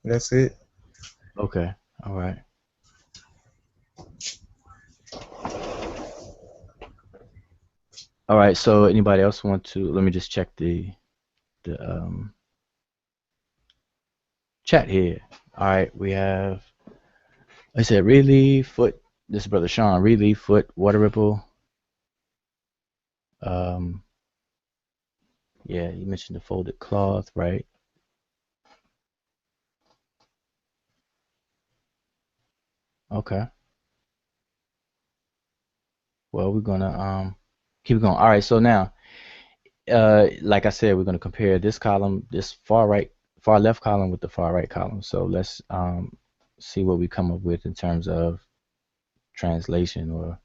That's it. Okay. All right. All right. So anybody else want to? Let me just check the chat here. All right. We have. I said really foot. This is Brother Sean. Really foot water ripple. Yeah, you mentioned the folded cloth, right? Okay. Well, we're gonna keep going. All right. So now, like I said, we're gonna compare this column, this far left column with the far right column. So let's see what we come up with in terms of translation or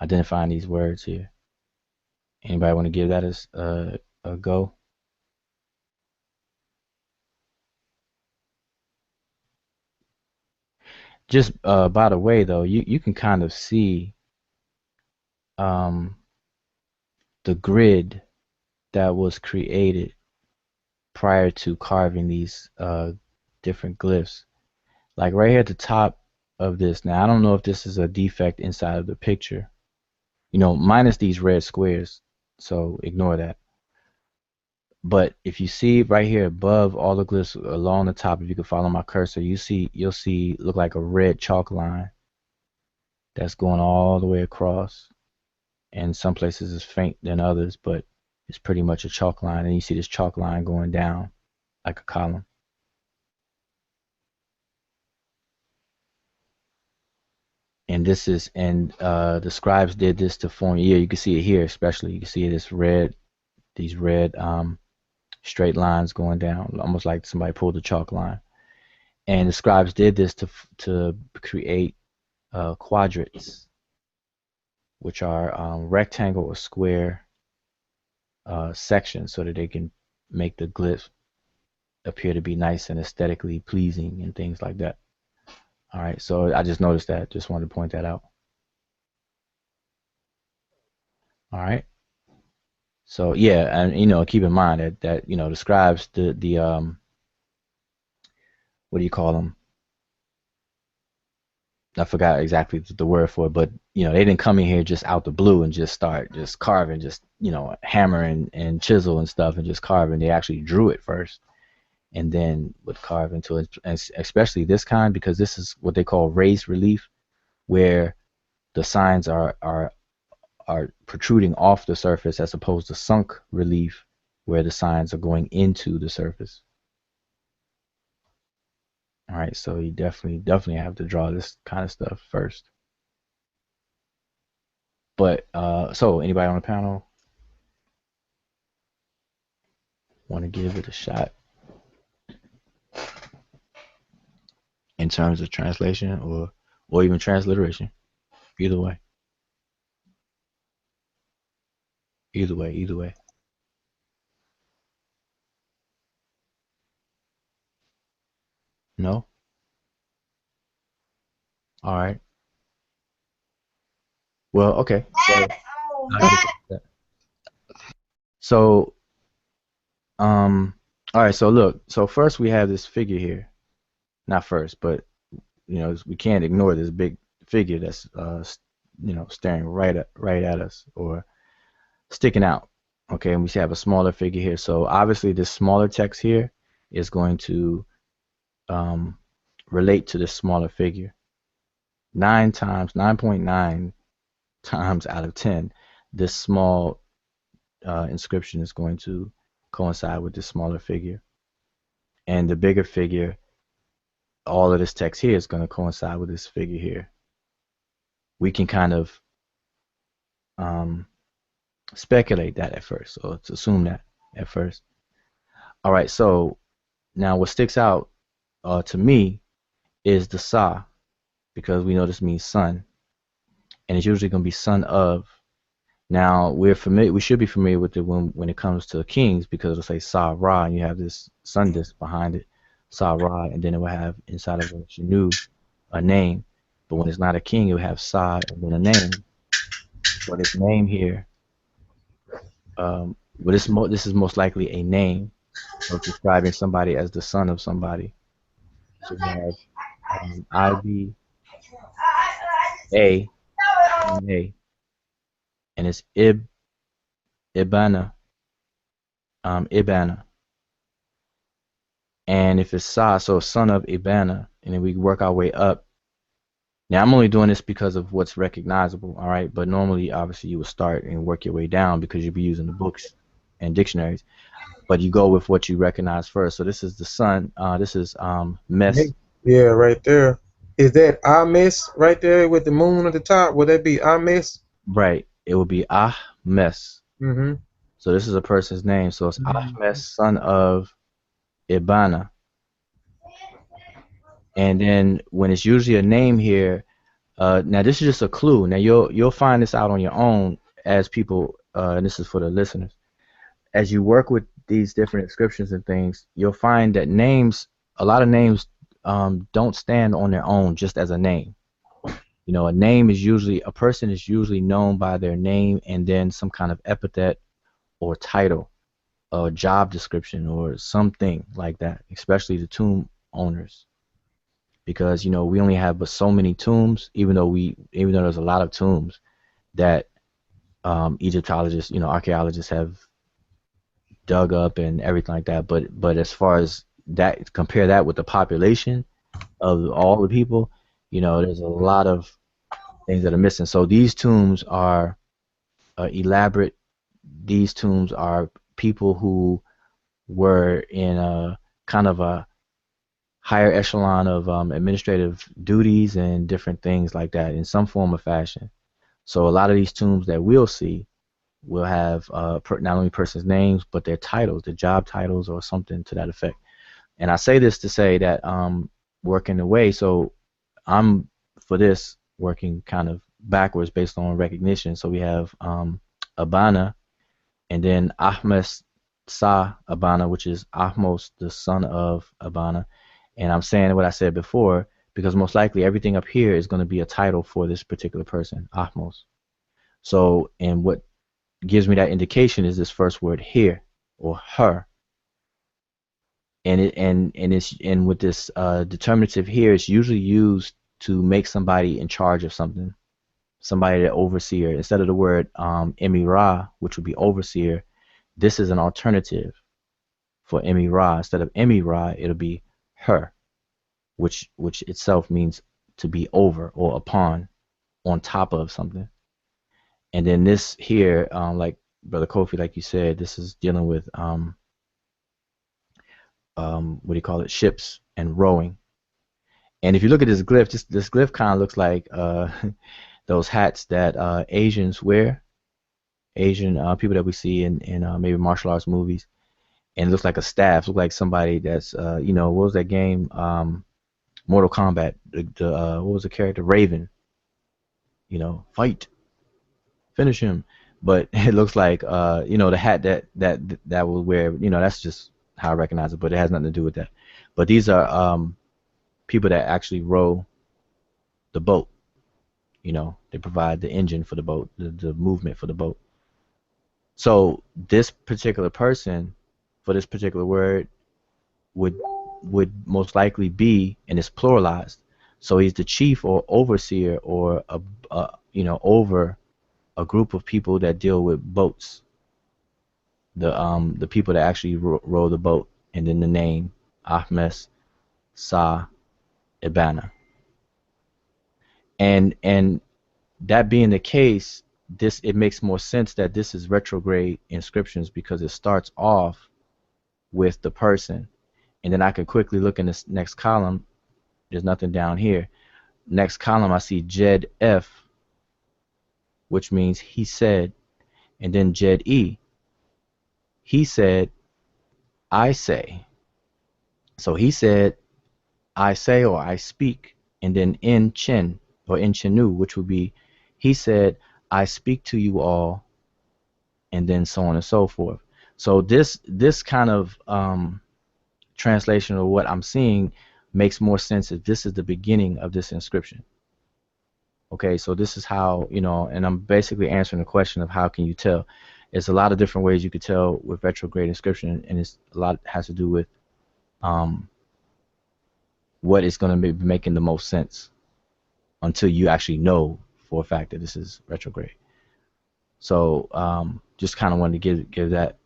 identifying these words here. Anybody want to give that a go? Just by the way, though, you can kind of see the grid that was created prior to carving these different glyphs. Like right here at the top of this. Now, I don't know if this is a defect inside of the picture. Minus these red squares, so ignore that. But if you see right here above all the glyphs along the top, if you can follow my cursor, you'll see look like a red chalk line that's going all the way across. And some places it's faint than others, but it's pretty much a chalk line. And you see this chalk line going down like a column. And the scribes did this to form. Yeah, you can see it here, especially. You can see these red straight lines going down, almost like somebody pulled a chalk line. And the scribes did this to create quadrats, which are rectangle or square sections, so that they can make the glyphs appear to be nice and aesthetically pleasing and things like that. All right, so I just noticed that. Just wanted to point that out. All right. So yeah, and keep in mind that the scribes, the what do you call them? I forgot exactly the word for it, but they didn't come in here just out the blue and just start just carving, just hammer and chisel and stuff and just carving. They actually drew it first, and then would carve into it, and especially this kind, because this is what they call raised relief, where the signs are protruding off the surface, as opposed to sunk relief, where the signs are going into the surface. All right, so you definitely have to draw this kind of stuff first. But so anybody on the panel want to give it a shot in terms of translation or even transliteration? Either way. Either way. No? All right. Well, okay. So, all right. So look. So first we have this figure here. Not first, but we can't ignore this big figure that's staring right at us or sticking out. Okay, and we have a smaller figure here. So obviously this smaller text here is going to relate to this smaller figure. 9.9 times out of 10, this small inscription is going to coincide with this smaller figure. And the bigger figure, all of this text here is going to coincide with this figure here. We can kind of speculate that at first, or let's assume that at first. All right, so now what sticks out to me is the sa, because we know this means son, and it's usually going to be son of. Now we should be familiar with it when it comes to kings, because it'll say Sa Ra, and you have this sun disk behind it, Sa Ra, and then it will have inside of it Shanu, a name. But when it's not a king, it will have Sa and then a name. But its name here, but this is most likely a name of describing somebody as the son of somebody. So we have IBA, and it's Ibana. Ibana. And if it's Sa, so son of Ibana, and then we work our way up. Now I'm only doing this because of what's recognizable, all right? But normally, obviously, you would start and work your way down because you'd be using the books and dictionaries. But you go with what you recognize first. So this is the sun. This is Mes. Yeah, right there. Is that Ames right there with the moon at the top? Would that be Ames? Right. It would be Ahmes. Mm-hmm. So this is a person's name. So it's Ahmes, son of Ibana. And then when it's usually a name here, now this is just a clue. Now you'll find this out on your own as people, and this is for the listeners. As you work with these different inscriptions and things, you'll find that a lot of names don't stand on their own just as a name. A name is a person is usually known by their name and then some kind of epithet or title or job description or something like that, especially the tomb owners. Because we only have but so many tombs, even though there's a lot of tombs that Egyptologists, archaeologists have dug up and everything like that. But as far as that, compare that with the population of all the people, there's a lot of things that are missing. So these tombs are elaborate. These tombs are people who were in a kind of a higher echelon of administrative duties and different things like that in some form or fashion. So a lot of these tombs that we'll see will have not only persons' names, but their titles, their job titles or something to that effect. And I say this to say that working away. So I'm for this working kind of backwards based on recognition. So we have Abana, and then Ahmes Sa Abana, which is Ahmos, the son of Abana. And I'm saying what I said before because most likely everything up here is going to be a title for this particular person, Ahmos. So, and what gives me that indication is this first word here, or her. And it's with this determinative here, it's usually used to make somebody in charge of something, somebody the overseer. Instead of the word emirah, which would be overseer, this is an alternative for emirah. Instead of emirah, it'll be her, which itself means to be over or upon, on top of something. And then this here, like Brother Kofi, like you said, this is dealing with what do you call it, ships and rowing. And if you look at this glyph, this glyph kind of looks like those hats that Asians wear, Asian people that we see in maybe martial arts movies. And it looks like a staff, looks like somebody that's what was that game? Mortal Kombat. What was the character? Raven. Fight, finish him. But it looks like the hat that will wear. That's just how I recognize it. But it has nothing to do with that. But these are people that actually row the boat. They provide the engine for the boat, the movement for the boat. So this particular person, for this particular word, would most likely be, and it's pluralized. So he's the chief or overseer or over a group of people that deal with boats. The people that actually row the boat, and then the name Ahmes Sa Ibana. And that being the case, it makes more sense that this is retrograde inscriptions because it starts off with the person. And then I can quickly look in this next column. There's nothing down here. Next column, I see Jed F, which means he said, and then Jed E. He said, I say. So he said, I say or I speak, and then in Chin or in Chinu, which would be, he said, I speak to you all, and then so on and so forth. So this kind of translation of what I'm seeing makes more sense if this is the beginning of this inscription. Okay, so this is how, and I'm basically answering the question of how can you tell. It's a lot of different ways you could tell with retrograde inscription, and it's a lot has to do with what is going to be making the most sense until you actually know for a fact that this is retrograde. So just kind of wanted to give that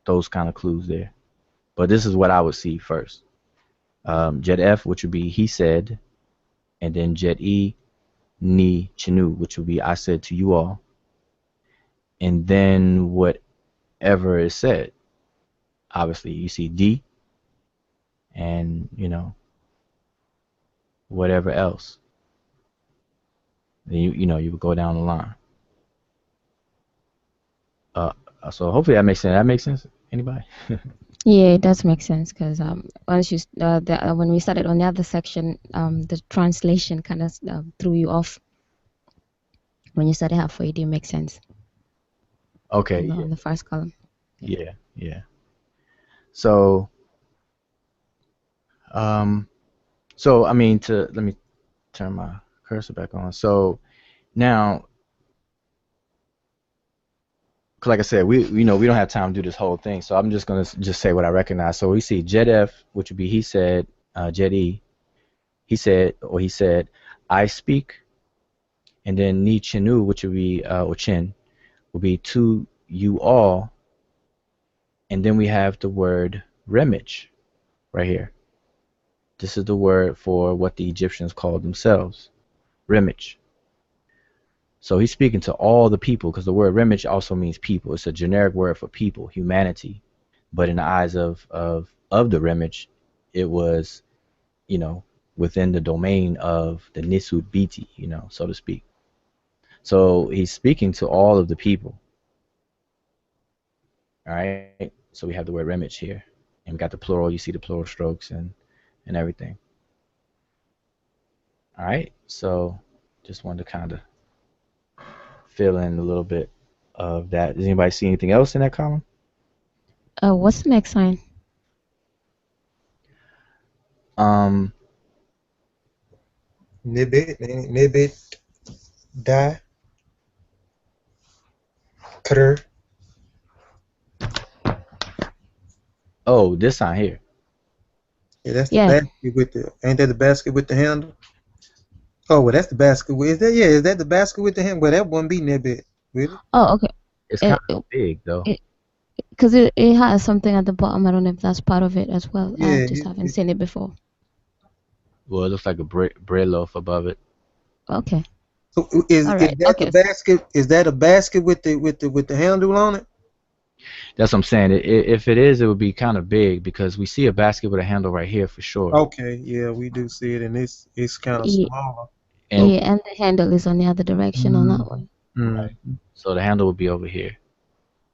those kind of clues there. But this is what I would see first. Jet F, which would be he said, and then Jet E, Ni Chinu, which would be I said to you all, and then whatever is said. Obviously, you see D, and whatever else. Then you would go down the line. So hopefully that makes sense. That makes sense. Anybody? Yeah, it does make sense because once you when we started on the other section, the translation kind of threw you off. When you started halfway, it didn't make sense. Okay. On the first column. Yeah. So, so I mean, let me turn my cursor back on. So now, like I said, we don't have time to do this whole thing, so I'm just gonna say what I recognize. So we see Jed F, which would be he said, Jed E, he said, I speak, and then Ni Chinu, which would be or Chin, would be to you all, and then we have the word remich right here. This is the word for what the Egyptians called themselves, remich. So he's speaking to all the people because the word remich also means people. It's a generic word for people, humanity. But in the eyes of the remich, it was, within the domain of the Nisud Biti, so to speak. So he's speaking to all of the people. All right. So we have the word remich here, and we got the plural. You see the plural strokes and everything. All right, so just wanted to kind of fill in a little bit of that. Does anybody see anything else in that column? What's the next sign? Nibit, die, cutter. Oh, this sign here. Yeah, that's the Yeah. basket with the. Ain't that the basket with the handle? Oh, well, that's the basket with. Is that yeah? Is that the basket with the handle? Well, that wouldn't be nibit, really. Oh, okay. It's kind of big though. Because it has something at the bottom. I don't know if that's part of it as well. I Yeah. just haven't seen it before. Well, it looks like a bread loaf above it. Okay. So is All is right. that the Okay. basket? Is that a basket with the handle on it? That's what I'm saying. If it is, it would be kind of big because we see a basket with a handle right here for sure. Okay, yeah, we do see it, and it's kind of Yeah, smaller. And yeah, and the handle is on the other direction on that one. so the handle would be over here.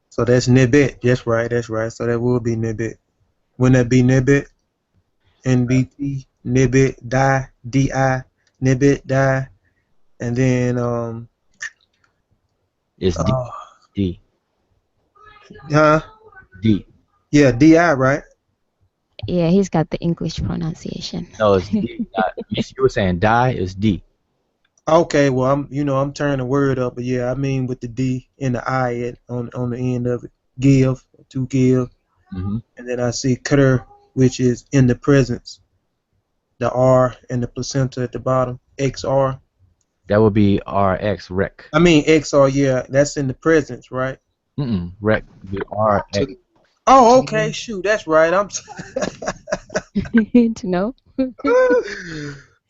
So that's nibit. That's right. That's right. So that would be nibit. Wouldn't that be nibit? NBT nibit die di nibit die, and then It's D. uh D. huh D. yeah di right. Yeah, he's got the English pronunciation. No, it's D. You were saying die is D. Okay, well I'm turning the word up, but yeah, I mean with the D and the I on the end of it. Give to give, Mm-hmm. and then I see cutter, which is in the presence. The R and the placenta at the bottom. XR. That would be RX rec. I mean XR. Yeah, that's in the presence, right? Rec would be RX. Oh, okay. Shoot, that's right. To know?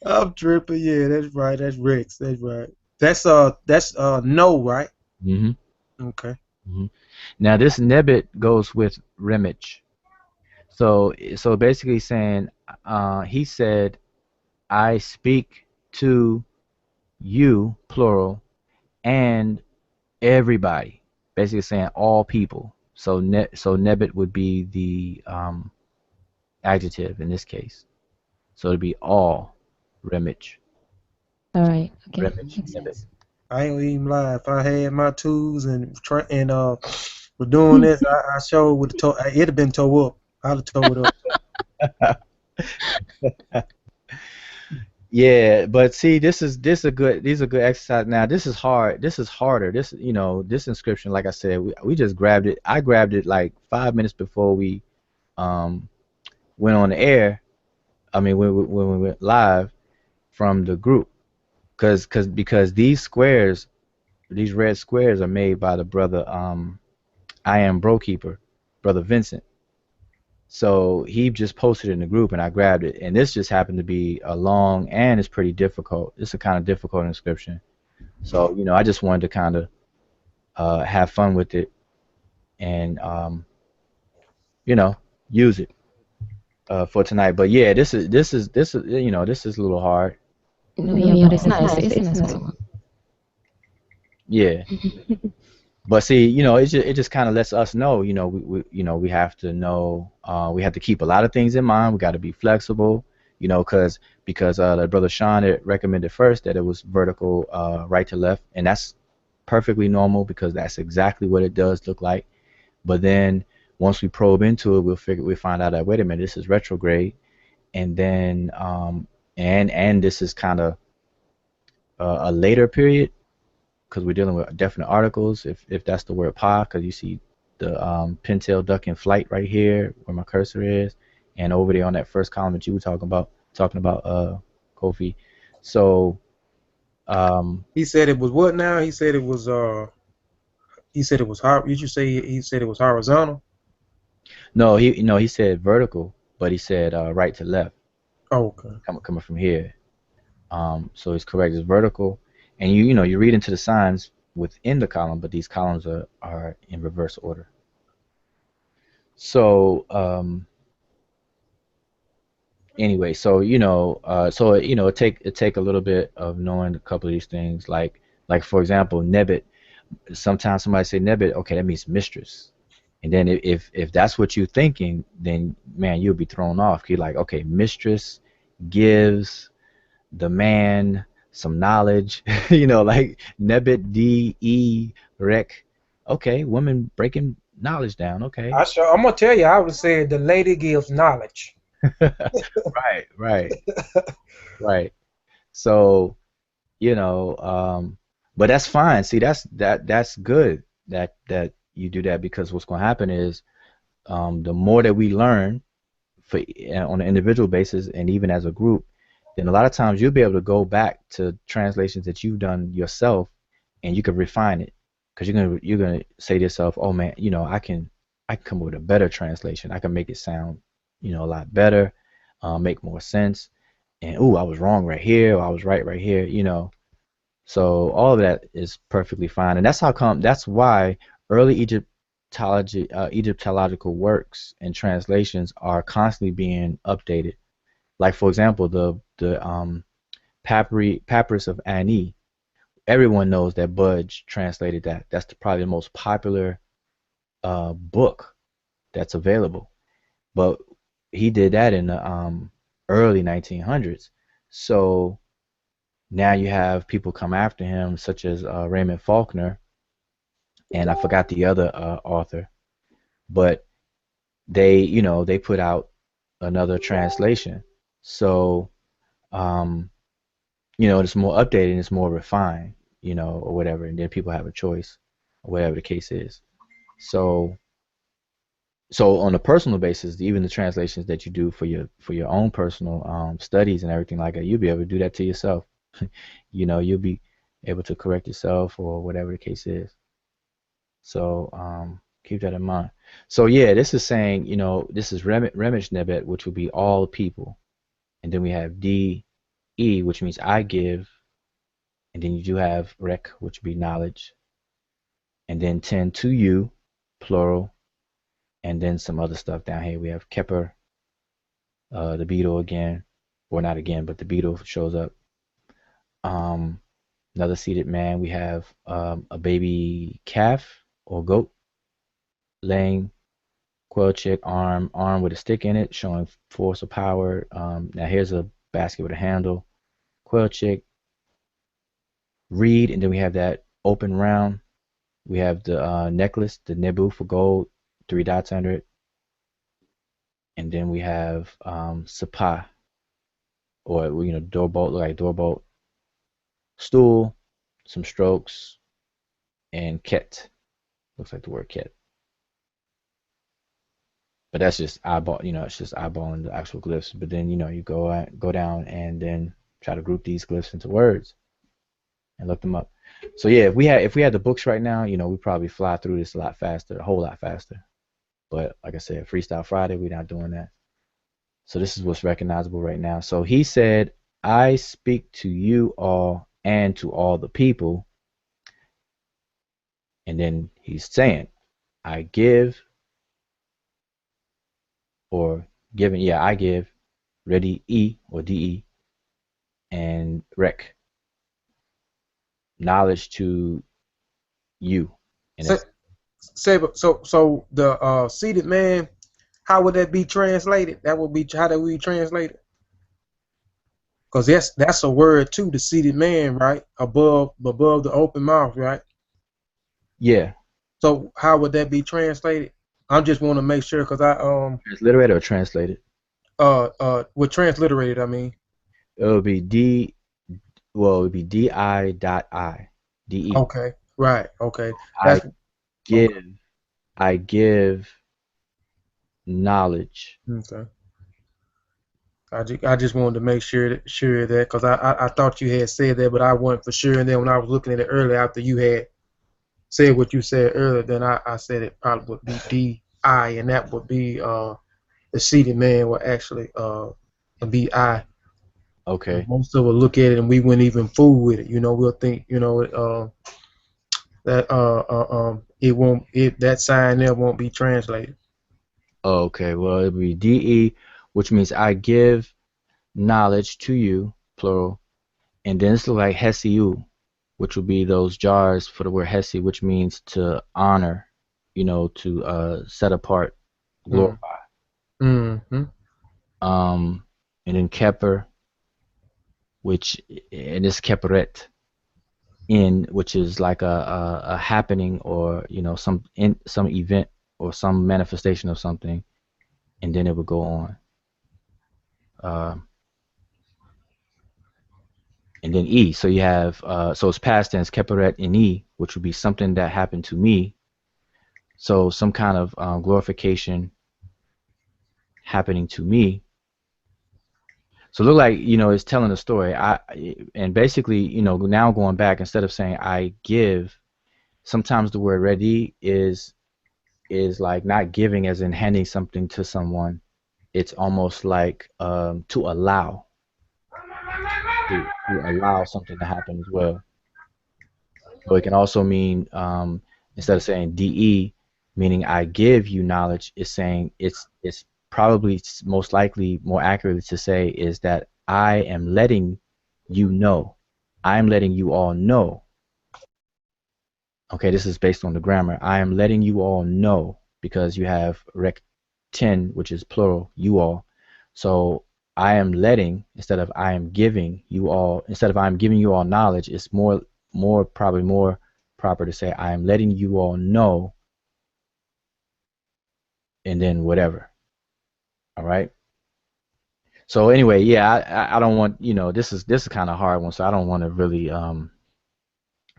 I'm tripping. Yeah, that's right. That's Rex. That's right. That's no, right? Mm-hmm. Okay. Mm-hmm. Now this Nebit goes with Remich. So basically saying, he said, I speak to you, plural, and everybody. Basically saying all people. So Nebit would be the adjective in this case. So it'd be all Remich. All right. Okay. Remich Makes Nebit. sense. I ain't even lie. If I had my tools and was doing this, I sure would have it'd have been towed up. I'd have towed it up. Yeah, but see, this a good these are good exercise. Now this is hard. This is harder. This inscription, like I said, we just grabbed it. I grabbed it like 5 minutes before we um went on the air. I mean, when we went live from the group, because these squares, these red squares are made by the brother I am Brokeeper, brother Vincent. So he just posted it in the group and I grabbed it. And this just happened to be a long and it's pretty difficult. It's a kind of difficult inscription. So, I just wanted to kind of have fun with it and, use it for tonight. But yeah, this is a little hard. No, yeah, but it's nice. It's a nice one. Yeah. But see, it just kind of lets us know, we have to know, we have to keep a lot of things in mind. We got to be flexible, because the brother Sean had recommended first that it was vertical, right to left, and that's perfectly normal because that's exactly what it does look like. But then once we probe into it, we find out that wait a minute, this is retrograde, and then and this is kind of a later period, because we're dealing with definite articles, if that's the word pa, because you see the pintail duck in flight right here where my cursor is, and over there on that first column that you were talking about Kofi. So He said it was what now? He said it was Did you say he said it was horizontal? he said vertical, but he said right to left. Oh, okay. Coming from here. So it's correct. It's vertical, and you read into the signs within the column, but these columns are in reverse order. So anyway, so it take a little bit of knowing a couple of these things, like for example, Nebit. Sometimes somebody say Nebit, okay, that means mistress, and then if that's what you're thinking, then man, you'll be thrown off. You're like, okay, mistress gives the man, some knowledge, you know, like Nebet D-E Rec. Okay, women breaking knowledge down. Okay. I'm gonna tell you, I would say the lady gives knowledge. Right, right, right. So, you know, but that's fine. See, that's good that you do that, because what's going to happen is the more that we learn for on an individual basis and even as a group, then a lot of times you'll be able to go back to translations that you've done yourself, and you can refine it, because you're gonna say to yourself, oh man, you know, I can come up with a better translation. I can make it sound, you know, a lot better, make more sense, and ooh, I was wrong right here, or I was right here, you know. So all of that is perfectly fine, and that's why early Egyptological works and translations are constantly being updated. Like for example, the Papyrus of Ani. Everyone knows that Budge translated that. That's probably the most popular book that's available. But he did that in the early 1900s. So now you have people come after him, such as Raymond Faulkner, and I forgot the other author, but they put out another translation. So, um, it's more updated and it's more refined, or whatever, and then people have a choice, or whatever the case is. So, so on a personal basis, even the translations that you do for your own personal studies and everything like that, you'll be able to do that to yourself. You'll be able to correct yourself or whatever the case is. So keep that in mind. So yeah, this is saying, this is Remich Nebet, which would be all people. And then we have D-E, which means I give. And then you do have Rek, which would be knowledge. And then 10 to you, plural. And then some other stuff down here. We have Kepper, the beetle again. Or not again, but the beetle shows up. Um, Another seated man. We have a baby calf or goat laying. Quail chick arm with a stick in it, showing force or power. Now here's a basket with a handle. Quail chick, reed, and then we have that open round. We have the necklace, the nebu for gold, 3 dots under it, and then we have sapa, or doorbolt, look like doorbolt, stool, some strokes, and ket, looks like the word ket. But that's just eyeball, it's just eyeballing the actual glyphs. But then you go down and then try to group these glyphs into words and look them up. So yeah, if we had the books right now, we'd probably fly through this a lot faster, a whole lot faster. But like I said, Freestyle Friday, we're not doing that. So this is what's recognizable right now. So he said, I speak to you all and to all the people. And then he's saying, I give, or giving, yeah, I give, ready E or DE, and rec, knowledge to you. And Say, it's, so the seated man, how would that be translated? That would be how that would be translated. Because that's a word too, the seated man, right? Above the open mouth, right? yeah. So how would that be translated? I just want to make sure because Transliterated or translated? with transliterated, I mean. It would be it would be DI dot I. DE. Okay, right. Okay, I that's give, okay. I give knowledge. Okay. I just wanted to make sure that because I thought you had said that, but I wasn't for sure. And then when I was looking at it earlier, after you had said what you said earlier, then I said it probably would be DI, and that would be the seated man would actually be I. Okay. Most of us look at it and we wouldn't even fool with it. We'll think that that sign there won't be translated. Okay. Well, it would be DE, which means I give knowledge to you, plural. And then it's like Hesiu, which would be those jars for the word Hesi, which means to honor, to set apart, Mm. glorify. Mm-hmm. And then Kepper, which and it's keperet in, which is like a happening, or some event or some manifestation of something, and then it would go on. And then e, so you have so it's past tense keperet in e, which would be something that happened to me. So some kind of glorification happening to me. So look like it's telling a story. And basically now going back, instead of saying I give, sometimes the word ready is like not giving as in handing something to someone. It's almost like to allow something to happen as well. So it can also mean instead of saying de, meaning I give you knowledge, is saying it's probably most likely more accurately to say is that I am letting you know. I am letting you all know. Okay, this is based on the grammar. I am letting you all know, because you have rec 10, which is plural, you all. So I am letting, instead of I am giving you all, instead of I am giving you all knowledge, it's probably more proper to say I am letting you all know, and then whatever. All right. So anyway, yeah, I don't want, this is kind of hard one, so I don't want to really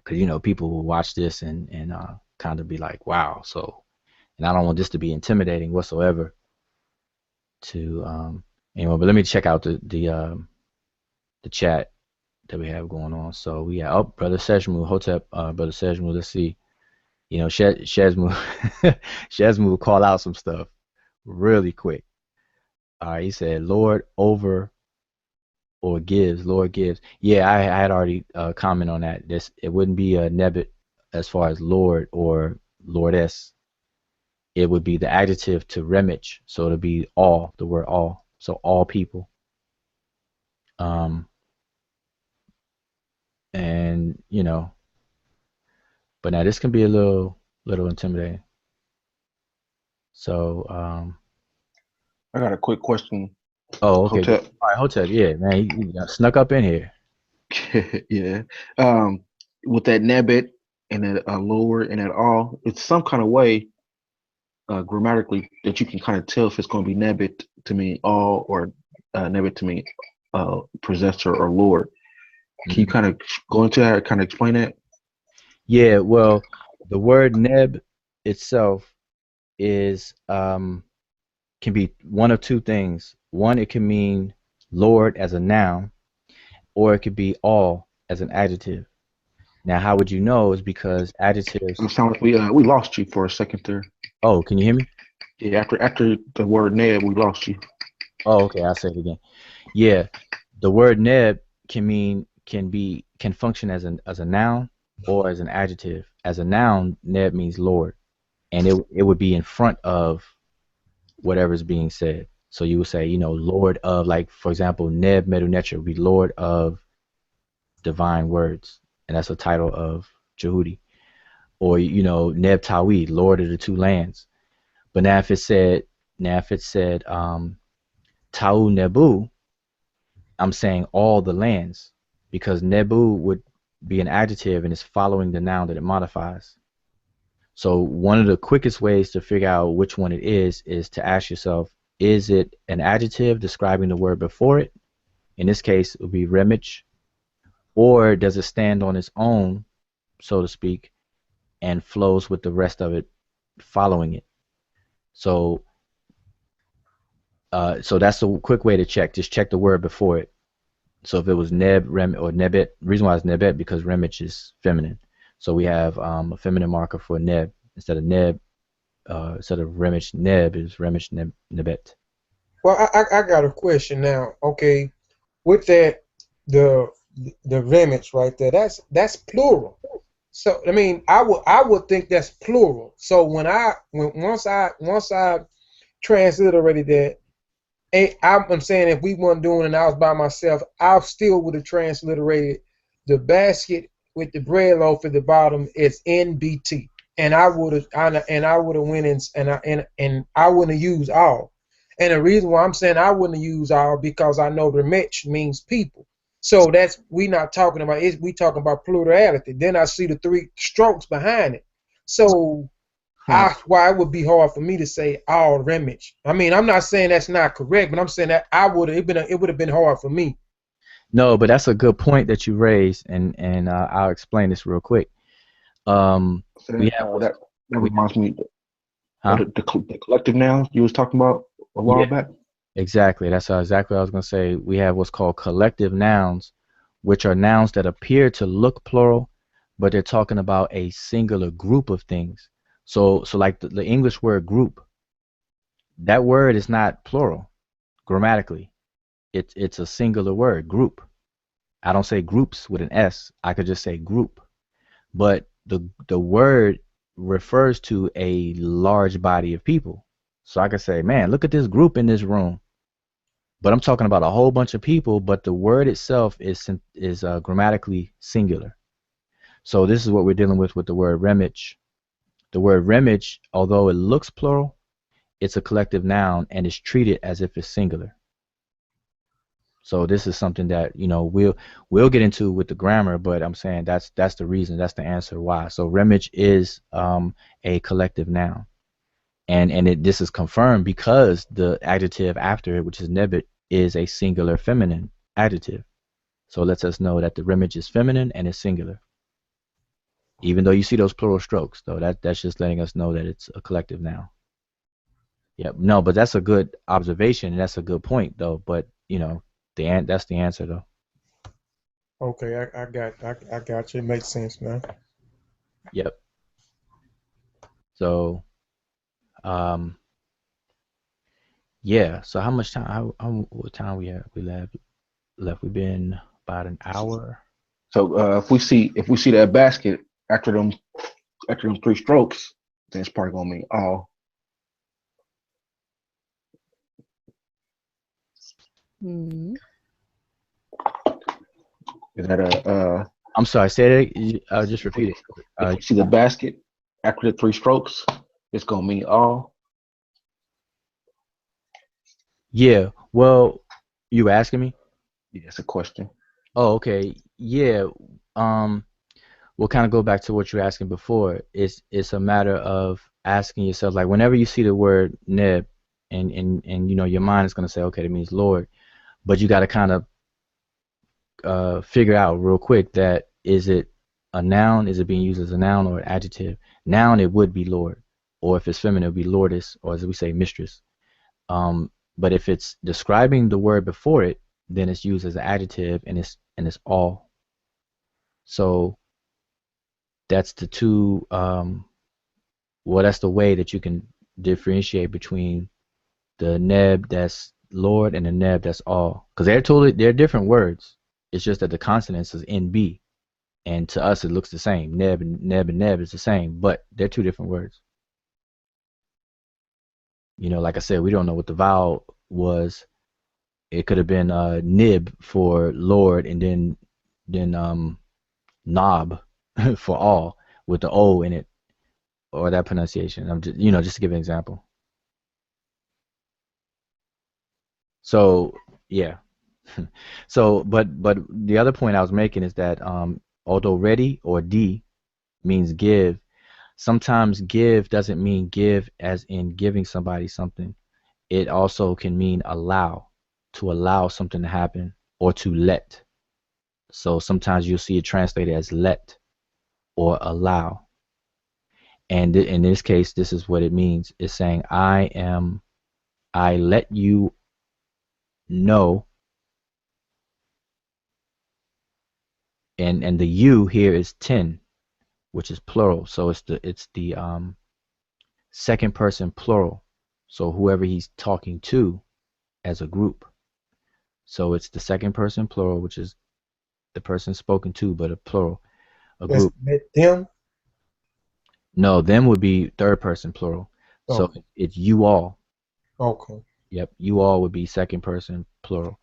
because people will watch this and kind of be like, wow. So, and I don't want this to be intimidating whatsoever to anyway. But let me check out the chat that we have going on. So we have brother Seshew, Hotep, brother Seshew. Let's see, Shesmu Shesmu call out some stuff really quick. All right, he said Lord over or gives, Lord gives. Yeah, I had already commented on that. It wouldn't be a nebit as far as Lord or Lordess. It would be the adjective to remich, so it'll be all, the word all, so all people. And but now this can be a little intimidating. So I got a quick question. oh, okay. Hotep. All right, Hotep, yeah, man, he snuck up in here. Yeah. With that nebit and that lower and that all, it's some kind of way grammatically that you can kind of tell if it's going to be nebit to mean all or nebit to mean possessor or lord. Can you kind of go into that, kind of explain that? Yeah, well, the word neb itself is can be one of two things. One, it can mean Lord as a noun, or it could be all as an adjective. Now, how would you know? Is because adjectives. It sounds like we lost you for a second there. Oh, can you hear me? Yeah, after the word neb, we lost you. Oh, okay. I'll say it again. Yeah, the word neb can function as a noun or as an adjective. As a noun, neb means Lord, and it would be in front of whatever's being said. So you would say, Lord of, like, for example, Neb Medu-Neter would be Lord of Divine Words, and that's a title of Jehudi. Or, Neb Tawi, Lord of the Two Lands. But now if it said Tau Nebu, I'm saying all the lands, because Nebu would be an adjective and it's following the noun that it modifies. So one of the quickest ways to figure out which one it is to ask yourself, is it an adjective describing the word before it? In this case, it would be remich. Or does it stand on its own, so to speak, and flows with the rest of it following it? So so that's a quick way to check. Just check the word before it. So if it was neb, rem, or nebet, reason why it's nebet, because remich is feminine. So we have a feminine marker for neb. Instead of neb, instead of remich, neb is remich nebet. Well, I got a question now. Okay, with that, the remix right there, that's plural. So I mean, I would think that's plural. So once I transliterated that, I'm saying if we weren't doing it and I was by myself, I still would have transliterated the basket with the bread loaf at the bottom is NBT, and I would have went in and I wouldn't have used all. And the reason why I'm saying I wouldn't have used all, because I know remich means people. So that's we not talking about it. We talking about plurality. Then I see the 3 strokes behind it. So why it would be hard for me to say all remage. I mean, I'm not saying that's not correct, but I'm saying that it would have been hard for me. No, but that's a good point that you raised, and I'll explain this real quick. So We have that reminds me huh? of the collective nouns you was talking about a while Yeah, back. exactly. That's exactly what I was gonna say. We have what's called collective nouns, which are nouns that appear to look plural, but they're talking about a singular group of things. So like the English word group, that word is not plural grammatically. It's a singular word, group. I don't say groups with an S. I could just say group. But the word refers to a large body of people. So I could say, man, look at this group in this room. But I'm talking about a whole bunch of people, but the word itself is grammatically singular. So this is what we're dealing with the word remage. The word remage, although it looks plural, it's a collective noun and is treated as if it's singular. So this is something that we'll get into with the grammar, but I'm saying that's the reason, that's the answer why. So remage is a collective noun, and this is confirmed because the adjective after it, which is nebit, is a singular feminine adjective. So it lets us know that the remage is feminine and is singular. Even though you see those plural strokes, though, that's just letting us know that it's a collective noun. Yeah, no, but that's a good observation, and that's a good point, though. But that's the answer, though. Okay, I got you. It makes sense now. Yep. So, yeah. So how much time? What time we have? We left. We've been about an hour. So if we see that basket after them 3 strokes, then it's probably gonna mean all. Hmm. Is that a I'm sorry. Say that. Just repeat it. if we see the basket after the 3 strokes, it's gonna mean all. Yeah. Well, you were asking me? Yeah, it's a question. Oh, okay. Yeah. We'll kind of go back to what you were asking before. It's a matter of asking yourself, like, whenever you see the word neb, and your mind is gonna say, okay, that means Lord, but you got to kind of figure out real quick that is it a noun? Is it being used as a noun or an adjective? Noun, it would be Lord, or if it's feminine, it would be Lordess, or as we say, mistress. But if it's describing the word before it, then it's used as an adjective, and it's all. So that's the two. Well, that's the way that you can differentiate between the neb that's Lord and the neb that's all, because they're different words. It's just that the consonants is NB, and to us it looks the same. Neb is the same, but they're two different words. Like I said, we don't know what the vowel was. It could have been nib for Lord, and then knob for all with the O in it, or that pronunciation. I'm just to give an example. So yeah. So, but the other point I was making is that although ready or D means give, sometimes give doesn't mean give as in giving somebody something. It also can mean allow, to allow something to happen, or to let. So sometimes you'll see it translated as let or allow. And in this case, this is what it means. It's saying, I let you know, and the you here is 10, which is plural. So it's the second person plural. So whoever he's talking to as a group. So it's the second person plural, which is the person spoken to, but a plural, a That's group. them. No, them would be third person plural. So Okay. it's you all. Okay. Yep, you all would be second person plural.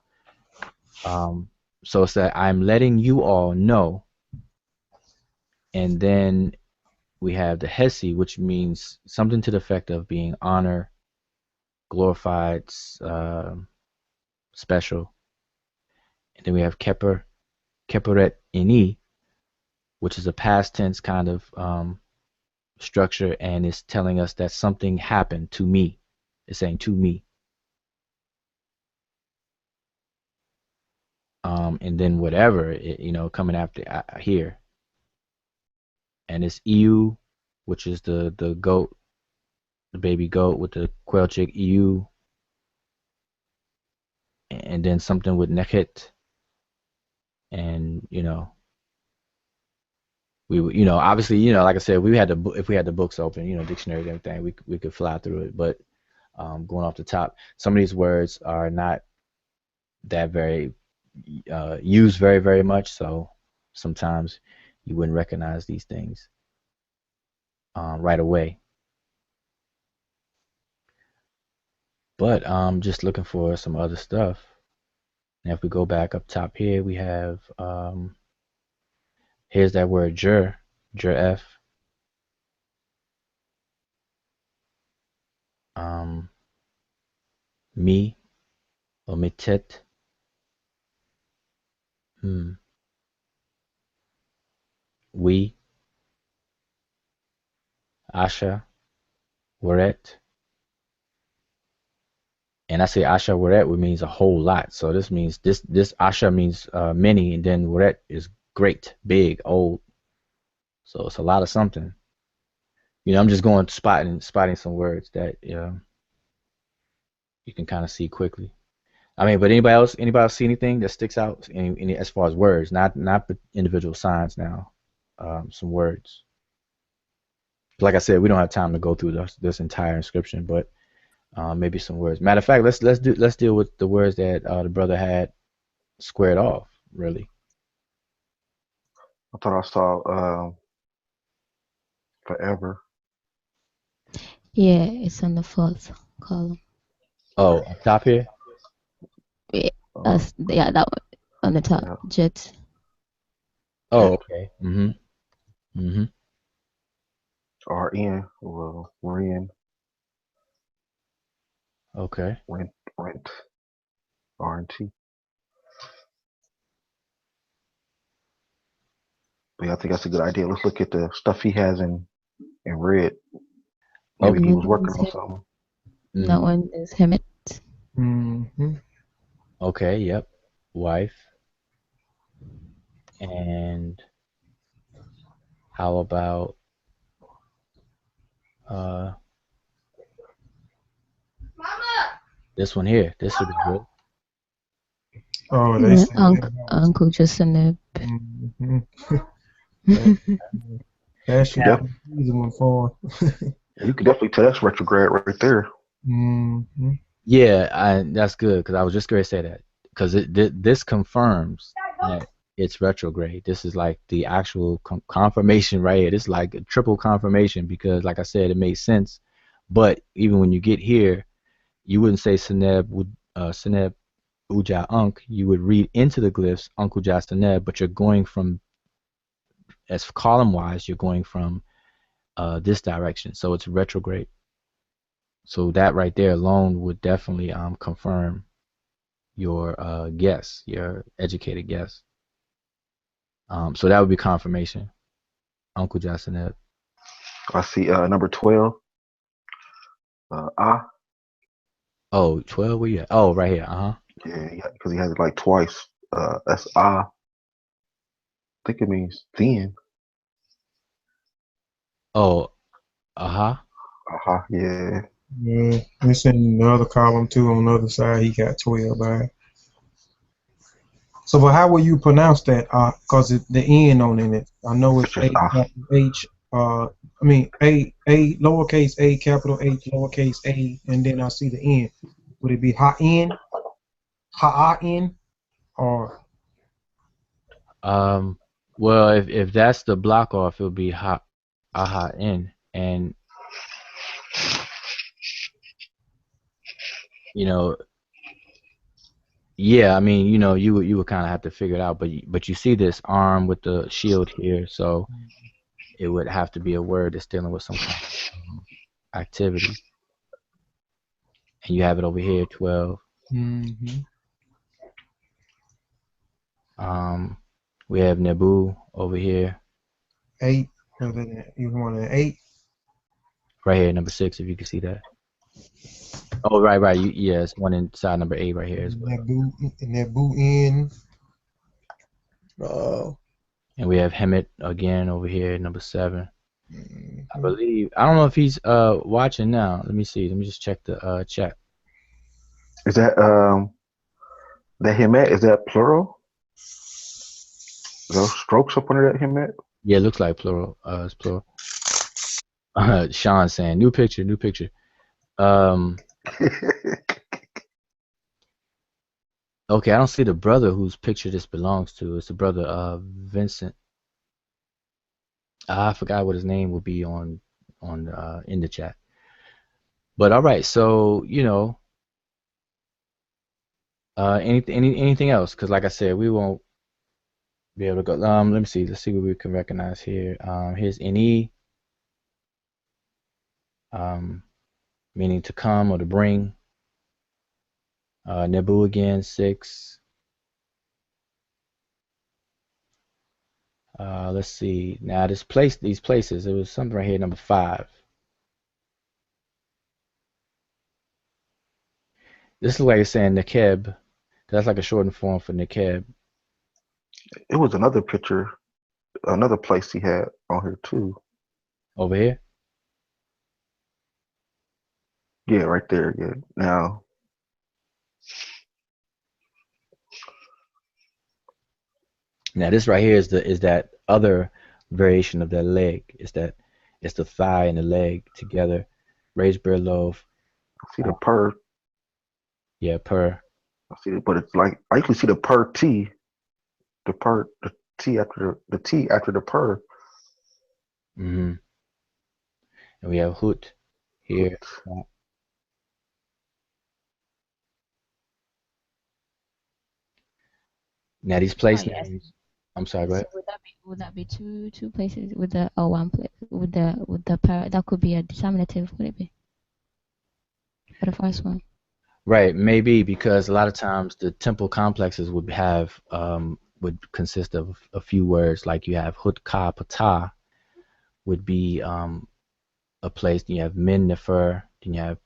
So it's that I'm letting you all know, and then we have the hesi, which means something to the effect of being honored, glorified, special. And then we have keper, keperet ini, which is a past tense kind of structure, and it's telling us that something happened to me. It's saying to me. And then whatever, coming after here. And it's EU, which is the goat, the baby goat with the quail chick, EU. And then something with Nekhet. And, obviously, like I said, if we had the books open, dictionaries and everything, we could fly through it. But going off the top, some of these words are not that very used very, very much. So sometimes you wouldn't recognize these things right away. But I'm just looking for some other stuff. And if we go back up top here, we have here's that word jur F. Me, omitet. We, Asha, Waret. And I say Asha Waret, which means a whole lot. So this means this Asha means many, and then Waret is great, big, old. So it's a lot of something. I'm just going spotting some words that you can kind of see quickly. I mean, but anybody else see anything that sticks out any as far as words, not the individual signs now, some words. Like I said, we don't have time to go through this entire inscription, but maybe some words. Matter of fact, let's deal with the words that the brother had squared off. Really, I thought I saw forever. Yeah, it's on the fourth column. Oh, up top here. Yeah, that one on the top. Yeah. Jet. Oh, okay. RN, well, Ren, Okay. rent, RNT. But yeah, I think that's a good idea. Let's look at the stuff he has in red. Maybe he was working on something. That one is Kemet. Okay. Yep. Wife. And how about this one here? This would be good. Oh, they said Uncle Jasanib. That should be an easy one for. You can definitely tell that's retrograde right there. Yeah, that's good because I was just going to say that because this confirms that it's retrograde. This is like the actual confirmation right here. This is like a triple confirmation because, like I said, it makes sense. But even when you get here, you wouldn't say Seneb Uja Unk. You would read into the glyphs Uncle Ja Seneb, but you're going from, as column wise, you're going from this direction. So it's retrograde. So that right there alone would definitely confirm your guess, your educated guess. So that would be confirmation. Uncle Jasonet. I see number 12. Oh, 12, where you at? Oh, right here. Yeah, because he has it like twice. That's I think it means then. Oh, yeah. Yeah, it's in the other column too. On the other side, he got 12 by. So, but how will you pronounce that? Because the N on it. I know it's A capital H. I mean A lowercase a capital H lowercase a, and then I see the N. Would it be Ha-N, Ha-A-N, or? Well, if that's the block off, it'll be Ha-N, and yeah, I mean, you would kind of have to figure it out, but you see this arm with the shield here, so it would have to be a word that's dealing with some kind of activity. And you have it over here, 12. We have Nebu over here, 8. You want an 8? right here, number 6, if you can see that. Oh, right. Yeah, it's one inside number 8 right here as well. Nebu in. And we have Hemet again over here, number 7. Mhm. I believe. I don't know if he's watching now. Let me see. Let me just check the chat. Is that Hemet? Is that plural? Those strokes up under that Hemet? Yeah, it looks like plural. It's plural. Sean saying new picture. Okay, I don't see the brother whose picture this belongs to. It's the brother Vincent. I forgot what his name will be on in the chat. But all right, so anything else? Because like I said, we won't be able to go. Let me see. Let's see what we can recognize here. Here's NE, meaning to come or to bring. Nebu again, 6. Let's see. Now these places. It was something right here, number 5. This is like it's saying Nekeb. That's like a shortened form for Nekeb. It was another picture, another place he had on here too. Over here? Yeah, right there. Yeah. Now, This right here is that other variation of that leg. It's the thigh and the leg together. Raised bread loaf. I see the per. Yeah, per. I see it, but it's like I usually see the per T, the T after the T after the per. Mm-hmm. And we have hut here. Now these place yes. names. I'm sorry, go ahead. So would that be two places with the one place with the pair that could be a determinative, would it be? For the first one. Right, maybe because a lot of times the temple complexes would consist of a few words, like you have hut ka pata would be a place. Then you have min nefer, then you have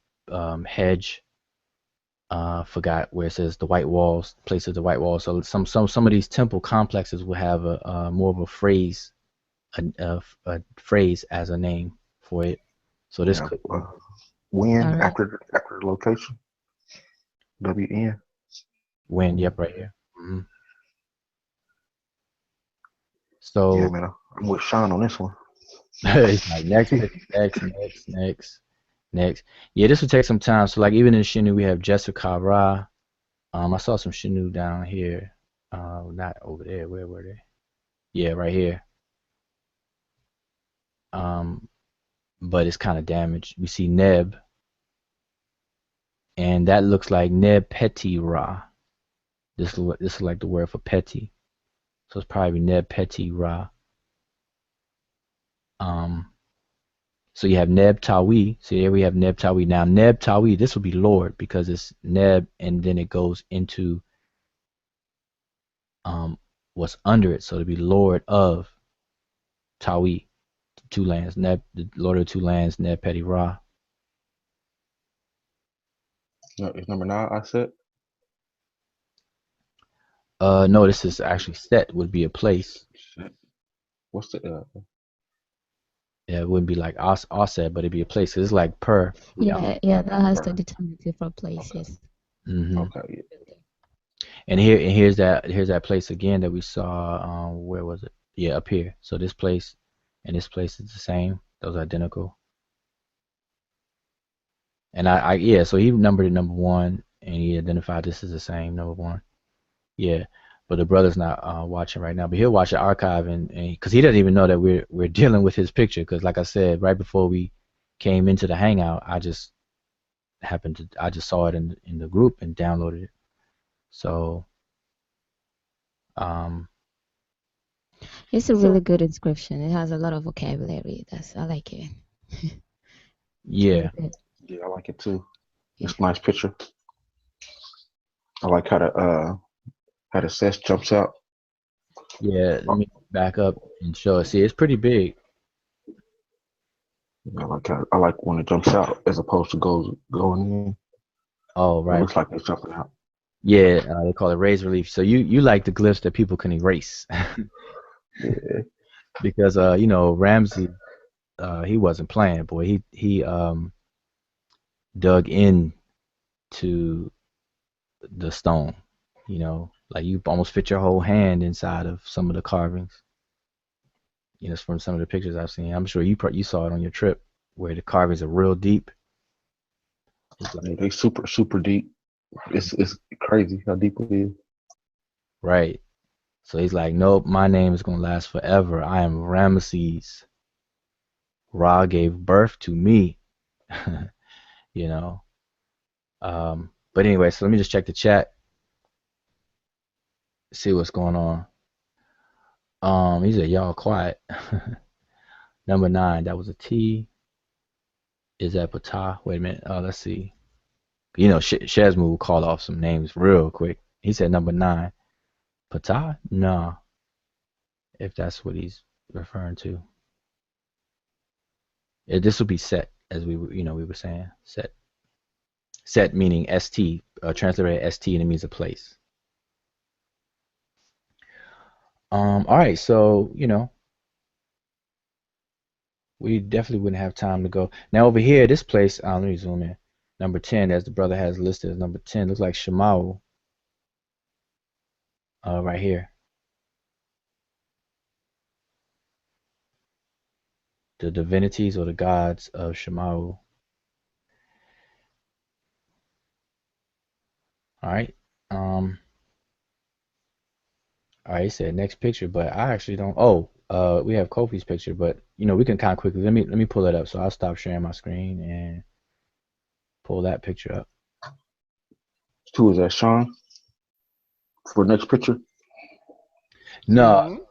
hedge. Forgot where it says the white walls, place of the white walls. So some of these temple complexes will have a more of a phrase, a phrase as a name for it. So this Yeah, could when All right. after the location. WN. win. Yep, right here. Mm-hmm. Yeah, So man, I'm with Sean on this one. it's like next, next. Yeah, this would take some time. So like even in Shinu, we have Jessica Ra. I saw some Shinu down here. Not over there. Where were they? Yeah, right here. But it's kind of damaged. We see Neb, and that looks like Neb Peti Ra. This is like the word for petty. So it's probably Neb Peti Ra. So you have Neb Tawi. So here we have Neb Tawi. Now Neb Tawi, this will be Lord because it's Neb and then it goes into what's under it. So it'll be Lord of Tawi, two lands. Neb, the Lord of two lands, Neb Peti Ra. No, it's number 9. I said. No, this is actually Set would be a place. What's the? Yeah, it wouldn't be like Osset, but it'd be a place. 'Cause it's like per. Yeah, that has the determinative for place, yes. Mm-hmm. Okay. And here's that place again that we saw. Where was it? Yeah, up here. So this place and this place is the same. Those are identical. And yeah, so he numbered it number 1, and he identified this as the same number 1. Yeah, but the brother's not watching right now, but he'll watch the archive and because he doesn't even know that we're dealing with his picture. Because like I said, right before we came into the hangout, I just saw it in the group and downloaded it. So It's a really good inscription. It has a lot of vocabulary. I like it. yeah. Really Yeah, I like it too. Yeah. It's a nice picture. I like how the Sesh jumps out. Yeah, let me back up and show it. See, it's pretty big. I like when it jumps out as opposed to going in. Oh, It right. looks like it's jumping out. Yeah, they call it raised relief. So you like the glyphs that people can erase. Yeah. Because you know, Ramsey he wasn't playing, boy. He dug in to the stone, you know, like you almost fit your whole hand inside of some of the carvings. You know, from some of the pictures I've seen. I'm sure you saw it on your trip where the carvings are real deep. It's Yeah, like they super deep. It's crazy how deep it is. right. So he's like, nope, my name is gonna last forever. I am Ramesses. Ra gave birth to me. You know. But anyway, so let me just check the chat, see what's going on. He said, y'all quiet. Number 9, that was a T. Is that Ptah? Wait a minute. Let's see. You know, Shazmu will call off some names real quick. He said number 9. Ptah? No, if that's what he's referring to. Yeah, this will be set, as we were saying. Set. Set meaning ST, transliterated ST, and it means a place. All right, so, we definitely wouldn't have time to go. Now over here, this place, let me zoom in. Number 10, as the brother has listed as number 10, looks like Shemau, right here. The divinities or the gods of Shemau. All right. All right, he said next picture, but I actually don't. Oh, we have Kofi's picture, but we can kind of quickly. Let me pull that up. So I'll stop sharing my screen and pull that picture up. Who is that, Sean? For next picture? No, No.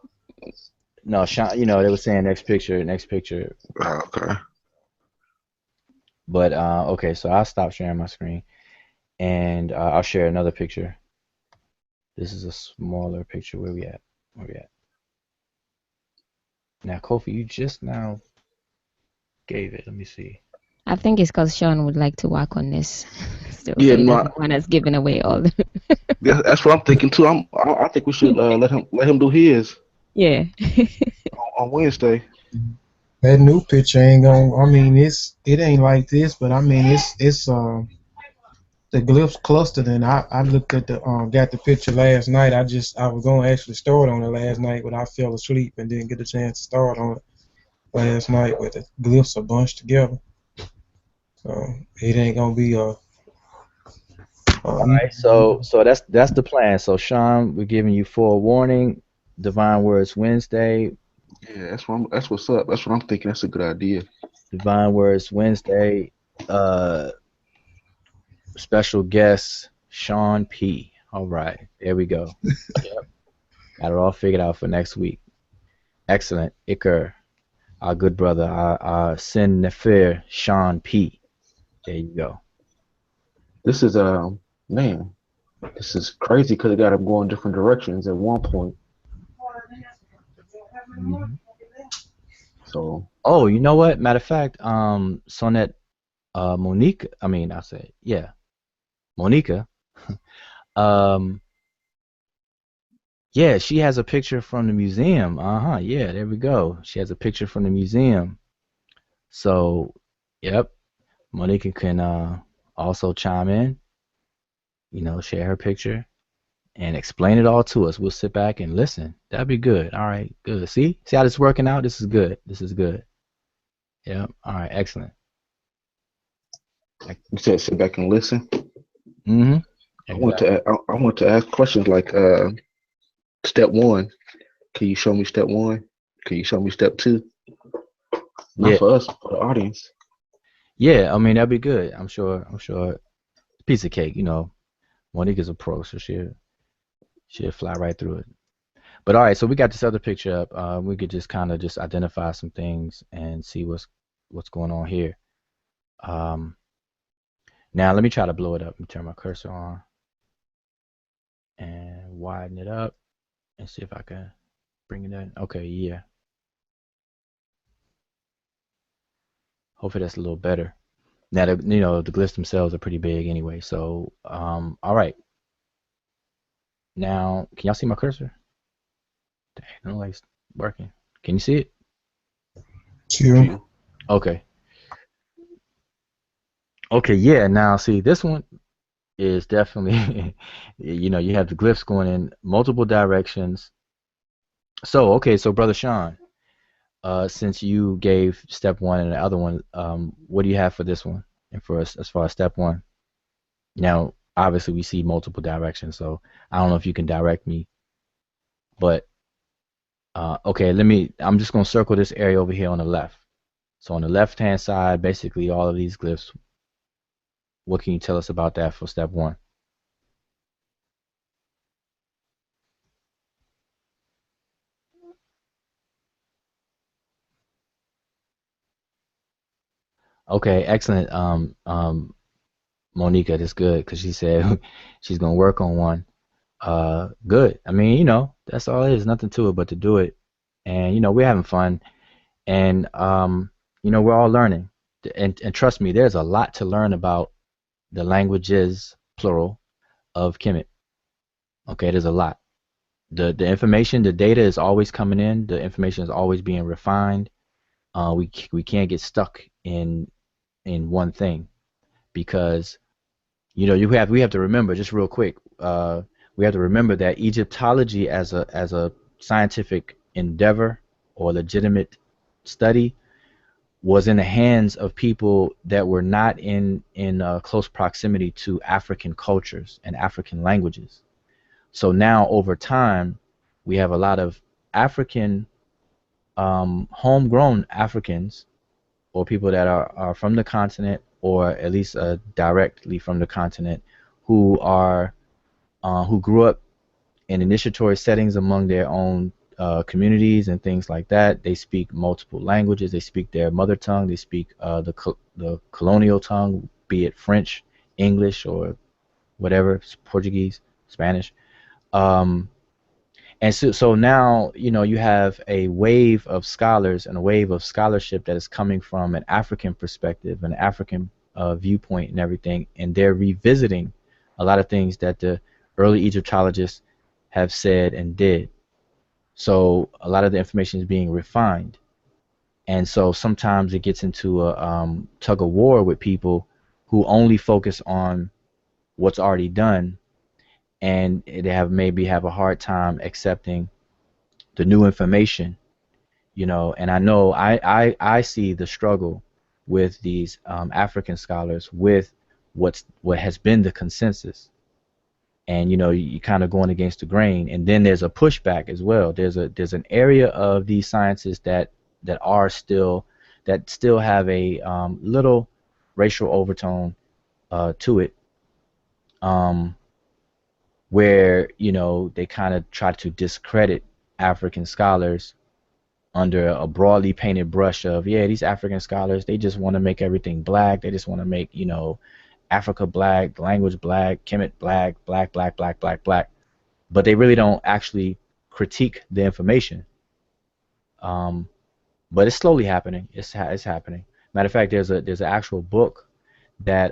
no, Sean. They were saying next picture, next picture. Oh, okay. But okay, so I'll stop sharing my screen and I'll share another picture. This is a smaller picture. Where we at? Where we at? Now, Kofi, you just now gave it. Let me see. I think it's because Sean would like to work on this, so Yeah, he no, doesn't want us giving away all the. that's what I'm thinking too. I think we should let him do his Yeah. on Wednesday. That new picture ain't gonna. I mean, it ain't like this, but I mean, it's the glyphs clustered, and I looked at the got the picture last night. I was gonna actually start on it last night, but I fell asleep and didn't get a chance to start on it last night. But the glyphs are bunched together, so it ain't gonna be All right, easy. so that's the plan. So Sean, we're giving you forewarning. Divine Words Wednesday. Yeah, that's what's up. That's what I'm thinking. That's a good idea. Divine Words Wednesday. Uh, Special guest Sean P. All right, there we go. Yep, got it all figured out for next week. Excellent, Iker, our good brother, our Sin Nefer Sean P. There you go. This is man, this is crazy because it got him going different directions at one point. Mhm. So Oh, you know what? Matter of fact, Sonnet, Monique. I mean, I say, yeah, Monica. Um, yeah, she has a picture from the museum. Uh-huh. Yeah, there we go. She has a picture from the museum. So, yep, Monica can also chime in, share her picture and explain it all to us. We'll sit back and listen. That'd be good. All right, good. See how this is working out? This is good. This is good. Yep. All right, excellent. you said sit back and listen. Mm-hmm. I Exactly. I want to ask questions like step one. Can you show me step one? Can you show me step two? Not Yeah. for us, for the audience. Yeah, I mean that'd be good. I'm sure piece of cake, Monica's a pro, so she'll fly right through it. But all right, so we got this other picture up. We could just kind of just identify some things and see what's going on here. Um, Now let me try to blow it up. Let me turn my cursor on and widen it up and see if I can. bringing that. Okay, yeah. Hopefully that's a little better. Now, the glyphs themselves are pretty big anyway. So, all right. Now, can y'all see my cursor? Dang, I don't like it's working. Can you see it? Chill. Okay. Okay, yeah. Now, see, this one is definitely, you have the glyphs going in multiple directions. So, okay, so Brother Sean, since you gave step one and the other one, what do you have for this one? And for us, as far as step one? Now, obviously, we see multiple directions, so I don't know if you can direct me, but okay, I'm just gonna circle this area over here on the left. So on the left-hand side, basically all of these glyphs. What can you tell us about that for step one? Okay, excellent. Monica, that's good because she said she's gonna work on one. Good. I mean, that's all it is. Nothing to it but to do it, and we're having fun, and we're all learning. And trust me, there's a lot to learn about the languages, plural, of Kemet. Okay, there's a lot. The information, the data is always coming in. The information is always being refined. We can't get stuck in one thing because we have to remember just real quick. We have to remember that Egyptology as a scientific endeavor or legitimate study was in the hands of people that were not in close proximity to African cultures and African languages. So now over time, we have a lot of African homegrown Africans or people that are from the continent or at least directly from the continent who grew up in initiatory settings among their own communities and things like that. They speak multiple languages. They speak their mother tongue. They speak the colonial tongue, be it French, English, or whatever, Portuguese, Spanish. Um, and so now, you have a wave of scholars and a wave of scholarship that is coming from an African perspective, an African viewpoint and everything. And they're revisiting a lot of things that the early Egyptologists have said and did. So a lot of the information is being refined. And so sometimes it gets into a tug of war with people who only focus on what's already done, and they maybe have a hard time accepting the new information, and I know I see the struggle with these African scholars with what has been the consensus, and you kind of going against the grain, and then there's a pushback as well. There's an area of these sciences that still have a little racial overtone to it, um, where they kind of try to discredit African scholars under a broadly painted brush of, yeah, these African scholars, they just want to make everything black. They just want to make, Africa black, language black, Kemet black, black, black, black, black, black. But they really don't actually critique the information. But it's slowly happening. It's happening. Matter of fact, there's an actual book that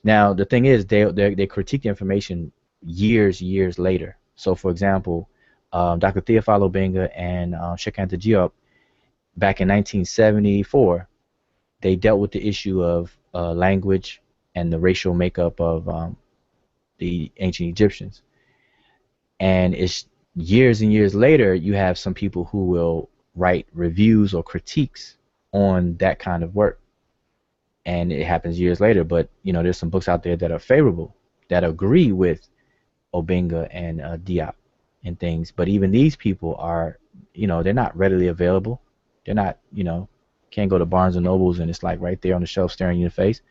now the thing is they critique the information years later. So for example, Dr. Theophilo Benga and Shekanta Diop back in 1974, they dealt with the issue of language and the racial makeup of the ancient Egyptians. And it's years and years later, you have some people who will write reviews or critiques on that kind of work. And it happens years later, but there's some books out there that are favorable, that agree with Obenga and Diop and things. But even these people are, they're not readily available. They're not, can't go to Barnes and Nobles and it's like right there on the shelf staring you in the face.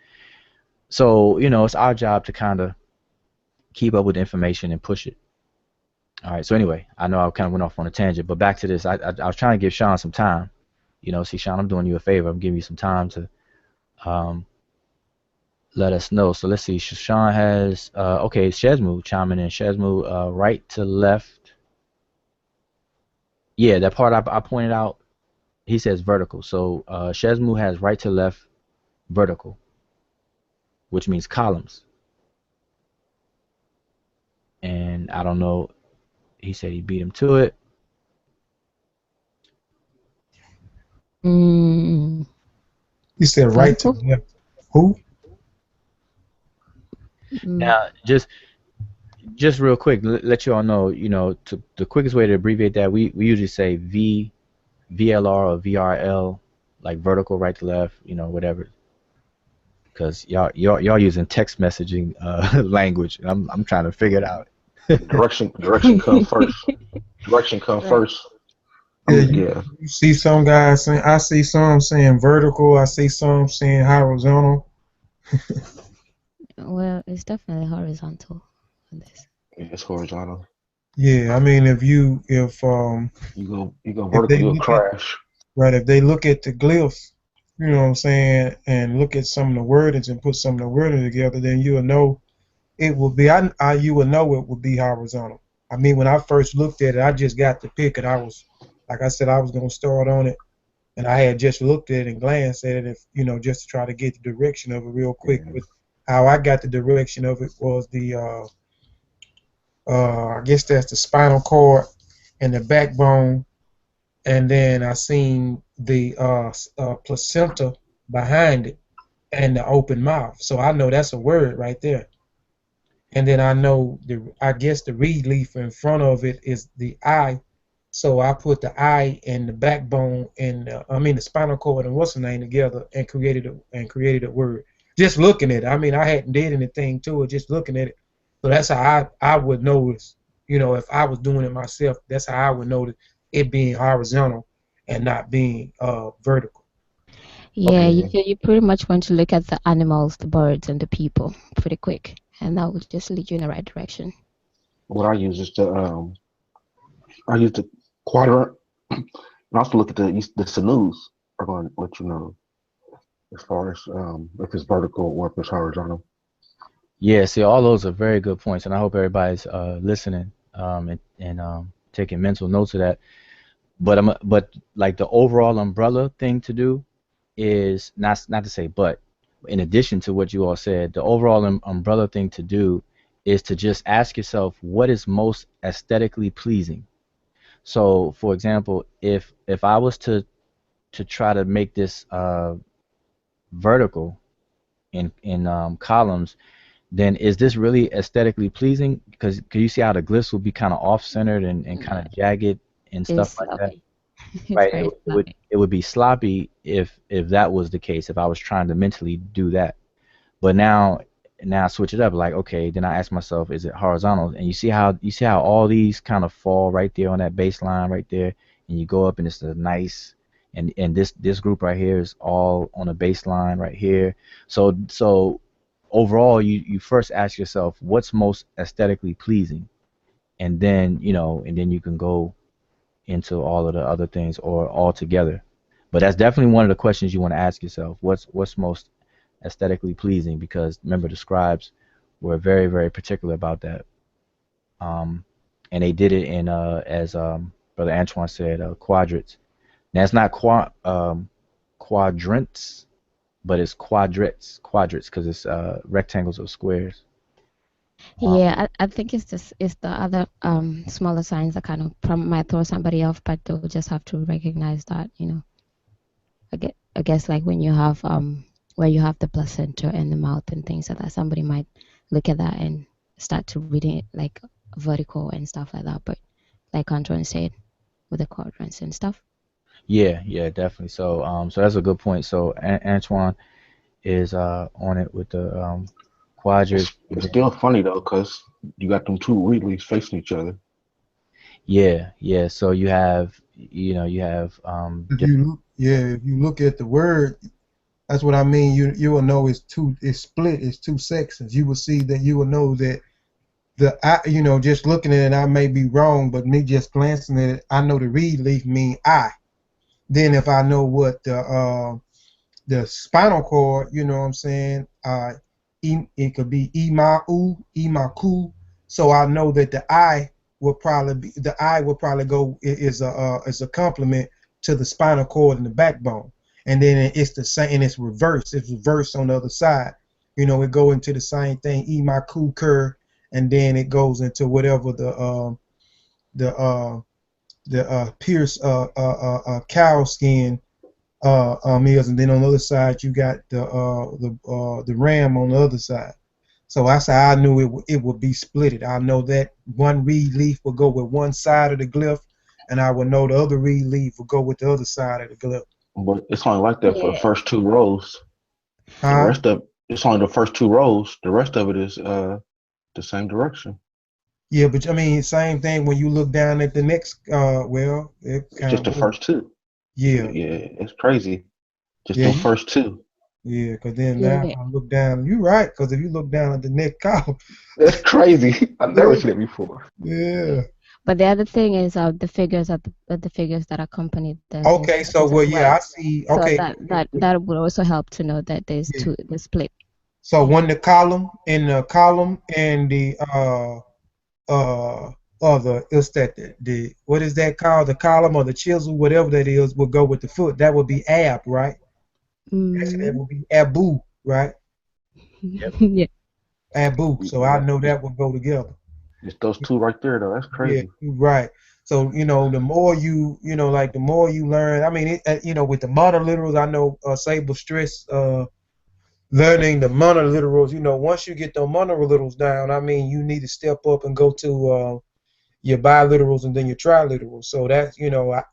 So, it's our job to kind of keep up with the information and push it. All right. So anyway, I know I kind of went off on a tangent, but back to this. I was trying to give Sean some time. See, Sean, I'm doing you a favor. I'm giving you some time to let us know. So let's see. Sean has okay, Shesmu chiming in. Shesmu, right to left. Yeah, that part I pointed out. He says vertical. So Shesmu has right to left vertical, which means columns. And I don't know. He said he beat him to it. Mm, He said right to vertical. left. Who? Mm, Now, just real quick, let you all know, the quickest way to abbreviate that, we usually say VLR or VRL, like vertical, right to left, whatever. Because y'all using text messaging language, and I'm trying to figure it out. Direction come first. Direction come right. first. Yeah, Yeah. you see some guys saying. I see some saying vertical. I see some saying horizontal. Well, it's definitely horizontal on this. It's horizontal. Yeah, I mean You go if vertical, they you'll look at crash. right if they look at the glyphs, you know what I'm saying, and look at some of the wordings and put some of the wording together, then you'll know it will be. You will know it will be horizontal. I mean, when I first looked at it, I just got to pick it. I was, like I said, I was gonna start on it, and I had just looked at it and glanced at it, if just to try to get the direction of it real quick. Yeah. But how I got the direction of it was I guess that's the spinal cord and the backbone, and then I seen the placenta behind it and the open mouth. So I know that's a word right there. And then I know I guess the reed leaf in front of it is the eye. So I put the eye and the backbone and the spinal cord and what's the name together and created a word. Just looking at it. I mean, I hadn't did anything to it. Just looking at it. So that's how I would notice. If I was doing it myself, that's how I would notice it being horizontal and not being vertical. Yeah, Okay. you pretty much want to look at the animals, the birds, and the people pretty quick, and that will just lead you in the right direction. What I use is I use the quadrant, and also look at the sinews are going to let you know as far as if it's vertical or if it's horizontal. Yeah, see, all those are very good points, and I hope everybody's listening and taking mental notes of that. But like the overall umbrella thing to do is not to say, but in addition to what you all said, the overall umbrella thing to do is to just ask yourself what is most aesthetically pleasing. So, for example, if I was to try to make this vertical in columns, then is this really aesthetically pleasing? Because you see how the glyphs will be kind of off-centered and kind of Mm, jagged and it's stuff like that, sloppy. It's right? It, very it would sloppy. it would be sloppy if that was the case, if I was trying to mentally do that. But now I switch it up, like, okay, then I ask myself, is it horizontal? And you see how all these kind of fall right there on that baseline right there, and you go up and it's a nice, and this group right here is all on a baseline right here. So overall, you first ask yourself what's most aesthetically pleasing, and then you can go into all of the other things or all together. But that's definitely one of the questions you want to ask yourself. What's most aesthetically pleasing? Because remember, the scribes were very, very particular about that. Um, and they did it in as Brother Antoine said, quadrants. Now it's not quadrants, but it's quadrants because it's rectangles or squares. Uh, Yeah, I think it's the other smaller signs that kind of might throw somebody off, but they'll just have to recognize that, I guess like when you have where you have the placenta and the mouth and things like that, somebody might look at that and start to reading it like vertical and stuff like that. But like Antoine said, with the quadrants and stuff. yeah, definitely. So that's a good point. So Antoine is on it with the It's quadrants. it's still funny though, cause you got them two Wheatleys facing each other. Yeah. So you have If you look at the word, that's what I mean. You will know it's split. It's two sections. You will see that you will know that just looking at it, I may be wrong, but me just glancing at it, I know the reed leaf mean I. Then if I know what the spinal cord, you know what I'm saying, it could be imaku, imaku. So I know that the I will probably be the I will probably go is a complement to the spinal cord and the backbone, and then it's the same and it's reversed. It's reversed on the other side. You know, it go into the same thing. E my ku cur, and then it goes into whatever the pierce cow skin is, and then on the other side you got the ram on the other side. So that's how I knew it would be splitted. I know that one reed leaf will go with one side of the glyph, and I would know the other reed leaf will go with the other side of the glyph. But it's only like that for the Yeah. first 2 rows. The Huh? rest of it's only the first 2 rows. The rest of it is the same direction. Yeah, but I mean, same thing when you look down at the next. Well, it It's kind just of the first two. yeah, Yeah, it's crazy. Just yeah, the first two. yeah. Because then now Yeah. if I look down, you're right. Because if you look down at the next column, That's crazy. I've never yeah, seen it before. yeah. But the other thing is the figures that accompany the Okay, so inscriptions well, as yeah, well. I see. So Okay, that would also help to know that there's yeah. the split. So when the column and the the is that the what is that called, the column or the chisel, whatever that is, will go with the foot. That would be ab, right? Actually, that Mm. would be abu, right? Yep. Yeah. Abu. So I Yeah, know that will go together. it's those two right there though. That's Yeah, crazy. you're right. So the more like the more you learn. I mean, with the monoliterals, I know Sable stress learning the monoliterals. Once you get the monoliterals down, I mean, you need to step up and go to your biliterals and then your triliterals. So that's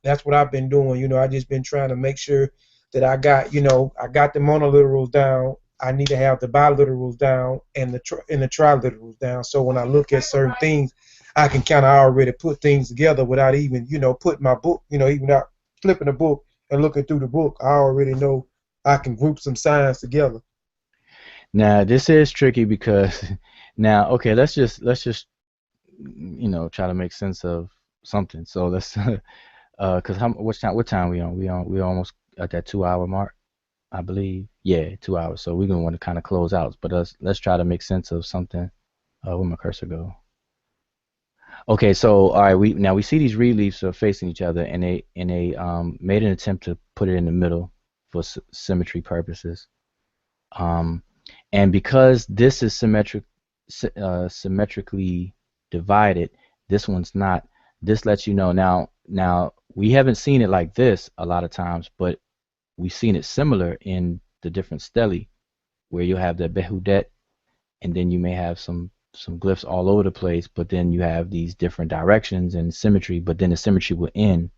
that's what I've been doing. I just been trying to make sure that I got the monoliterals down. I need to have the biliterals down and the triliterals down. So when I look at certain things, I can kind of already put things together without even putting my book. Even without flipping the book and looking through the book, I already know I can group some signs together. Now this is tricky because now okay, let's just try to make sense of something. So let's because what time we almost at that 2 hour mark, I believe. Yeah, 2 hours. So we're gonna want to kind of close out, but let's try to make sense of something. Where my cursor go? Okay, so all right, we see these reed leaves are facing each other, and they made an attempt to put it in the middle for symmetry purposes. Um, and because this is symmetrically divided, this one's not. This lets you know now we haven't seen it like this a lot of times, but we've seen it similar in the different stelae where you'll have the behudet, and then you may have some glyphs all over the place, but then you have these different directions and symmetry, but then the symmetry will end,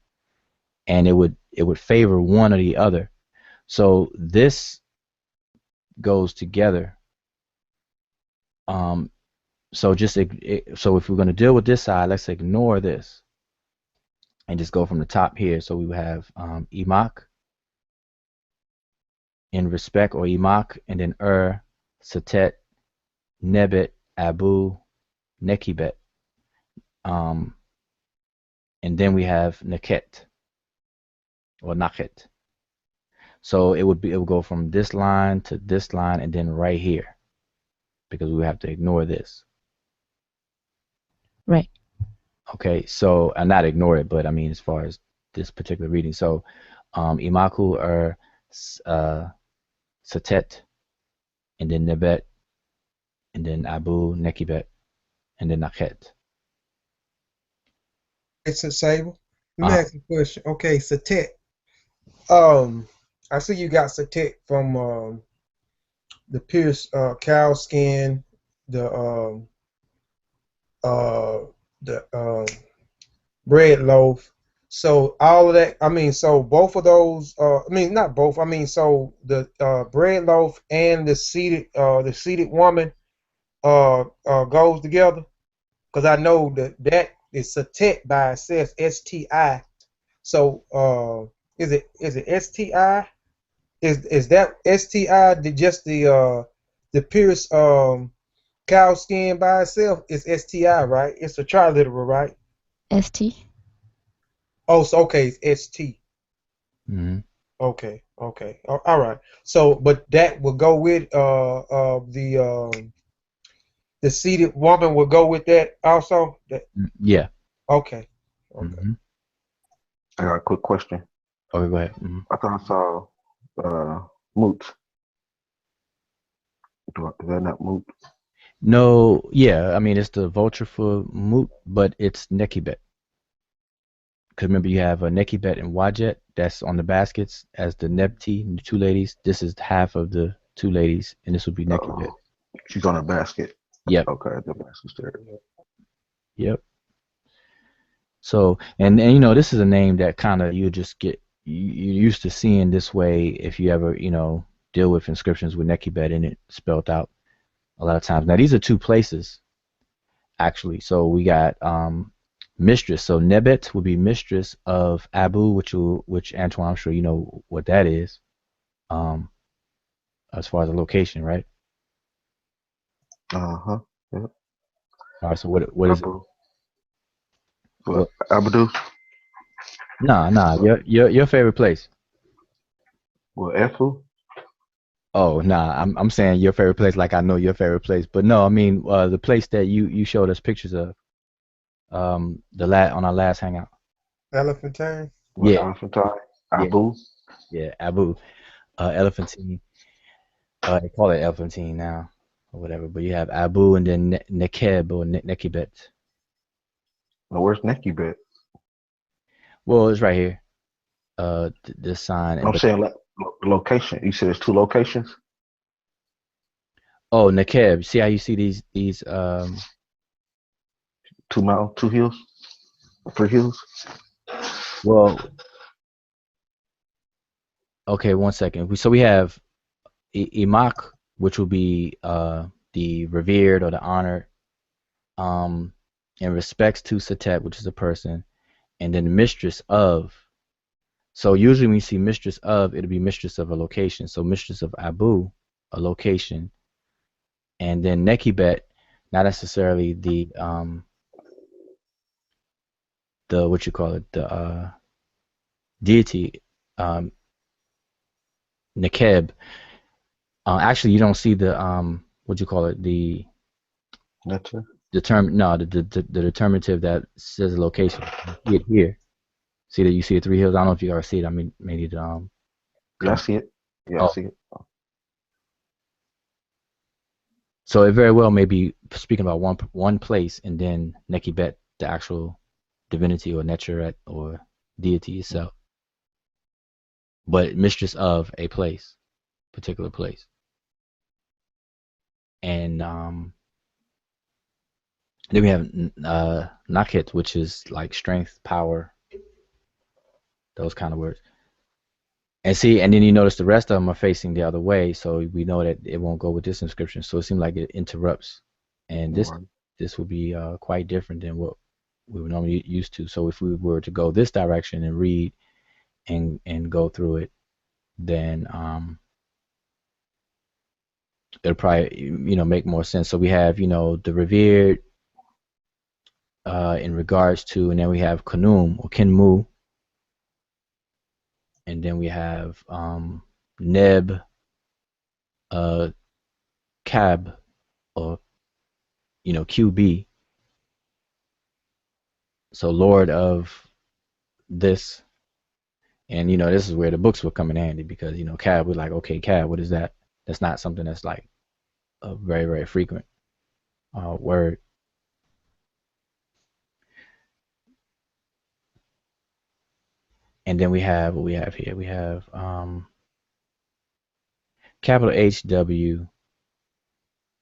and it would favor one or the other. So this goes together. Um, so if we're going to deal with this side, let's ignore this and just go from the top here. So we would have imak in respect, or imak, and then satet, nebet, abu, nekibet. Um, and then we have naket or naket. So it would go from this line to this line and then right here, because we have to ignore this. Right. Okay, so not ignore it, but I mean as far as this particular reading. So imaku are satet, and then nebet, and then abu, nekibet, and then naket. It's a Sable. Let me Uh, ask you a question. Okay, Satet. I see you got Satet from the pierced cow skin, the uh, the bread loaf. So all of that. I mean, so both of those. I mean, not both. I mean, so the bread loaf and the seated woman goes together, because I know that is Satet by itself, STI. So is it STI? Is that STI just the pierced cow skin by itself is STI, right? It's a triliteral, right? ST. Oh, so okay, it's ST. mhm. Okay, okay. All right. So, but that will go with the seated woman will go with that also. Yeah. Okay. Okay. Hmm. I got a quick question. Okay, go ahead. Hmm. I thought I saw moot. Is that not moot? No, yeah, I mean it's the vulture for Moot, but it's Nekibet. Because remember, you have a Nekibet and Wajet that's on the baskets as the Nepti, the two ladies. This is half of the two ladies, and this would be Nekibet. She's on a basket. Yep, Okay, the basket's there. yep. So, and you know, this is a name that kind of you just get you used to seeing this way if you ever deal with inscriptions with Nekibet in it spelled out a lot of times. Now these are two places actually. So we got mistress. So Nebet would be mistress of Abu, which Antoine, I'm sure you know what that is. Um, as far as the location, right? Uh-huh. Yep. All right. So what is it? Abu. What? What? Abu? Nah. Your favorite place. What? Efu? Oh, nah. I'm saying your favorite place, like I know your favorite place, but no, I mean the place that you showed us pictures of. On our last hangout. Elephantine. What? Yeah, Elephantine? yeah, Abu? yeah. Abu, Elephantine. They call it Elephantine now, or whatever. But you have Abu and then Nekeb or Nekibet. No, where's Neki Bet? Well, it's right here. This sign, I'm but saying like location. You said there's two locations? oh, Nekeb. See how you see these 2 miles, 2 hills, 3 hills. well, okay, one second. So we have Imak, which will be the revered or the honored, in respects to Satet, which is a person, and then mistress of. So usually when you see mistress of, it'll be mistress of a location. So mistress of Abu, a location, and then Nekibet, not necessarily the what you call it, the deity, um Nekeb. Actually you don't see the what you call it, the That's it. the determinative that says the location. You see it here. See that you see the three hills. I don't know if you ever see it. I mean maybe the Yeah, I come. see it. Yeah, I Oh, see it. so it very well may be speaking about one place, and then Nekibet, the actual divinity or Netcheret or deity itself, but mistress of a place, particular place. And then we have Nakhet, which is like strength, power, those kind of words. And see, and then you notice the rest of them are facing the other way, so we know that it won't go with this inscription. So it seems like it interrupts, and Right. this would be quite different than what we were normally used to. So if we were to go this direction and read and go through it, then it'll probably make more sense. So we have the revered in regards to, and then we have Kanum or Kinmu, and then we have Neb Cab or QB. So Lord of this, and this is where the books will come in handy because Cab, we're like, okay, Cab, what is that? That's not something that's like a very very frequent word. And then we have what we have here. We have capital HW,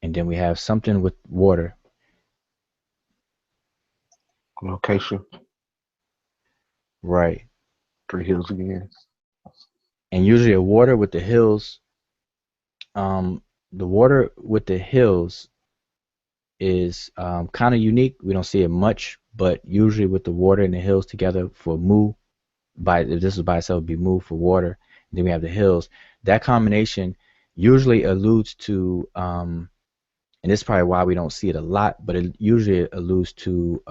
and then we have something with water. Location. Right. 3 hills again. And usually a water with the hills, the water with the hills is kind of unique. We don't see it much, but usually with the water and the hills together for Mu, if this was by itself, it'd be Mu for water. And then we have the hills. That combination usually alludes to, and this is probably why we don't see it a lot, but it usually alludes to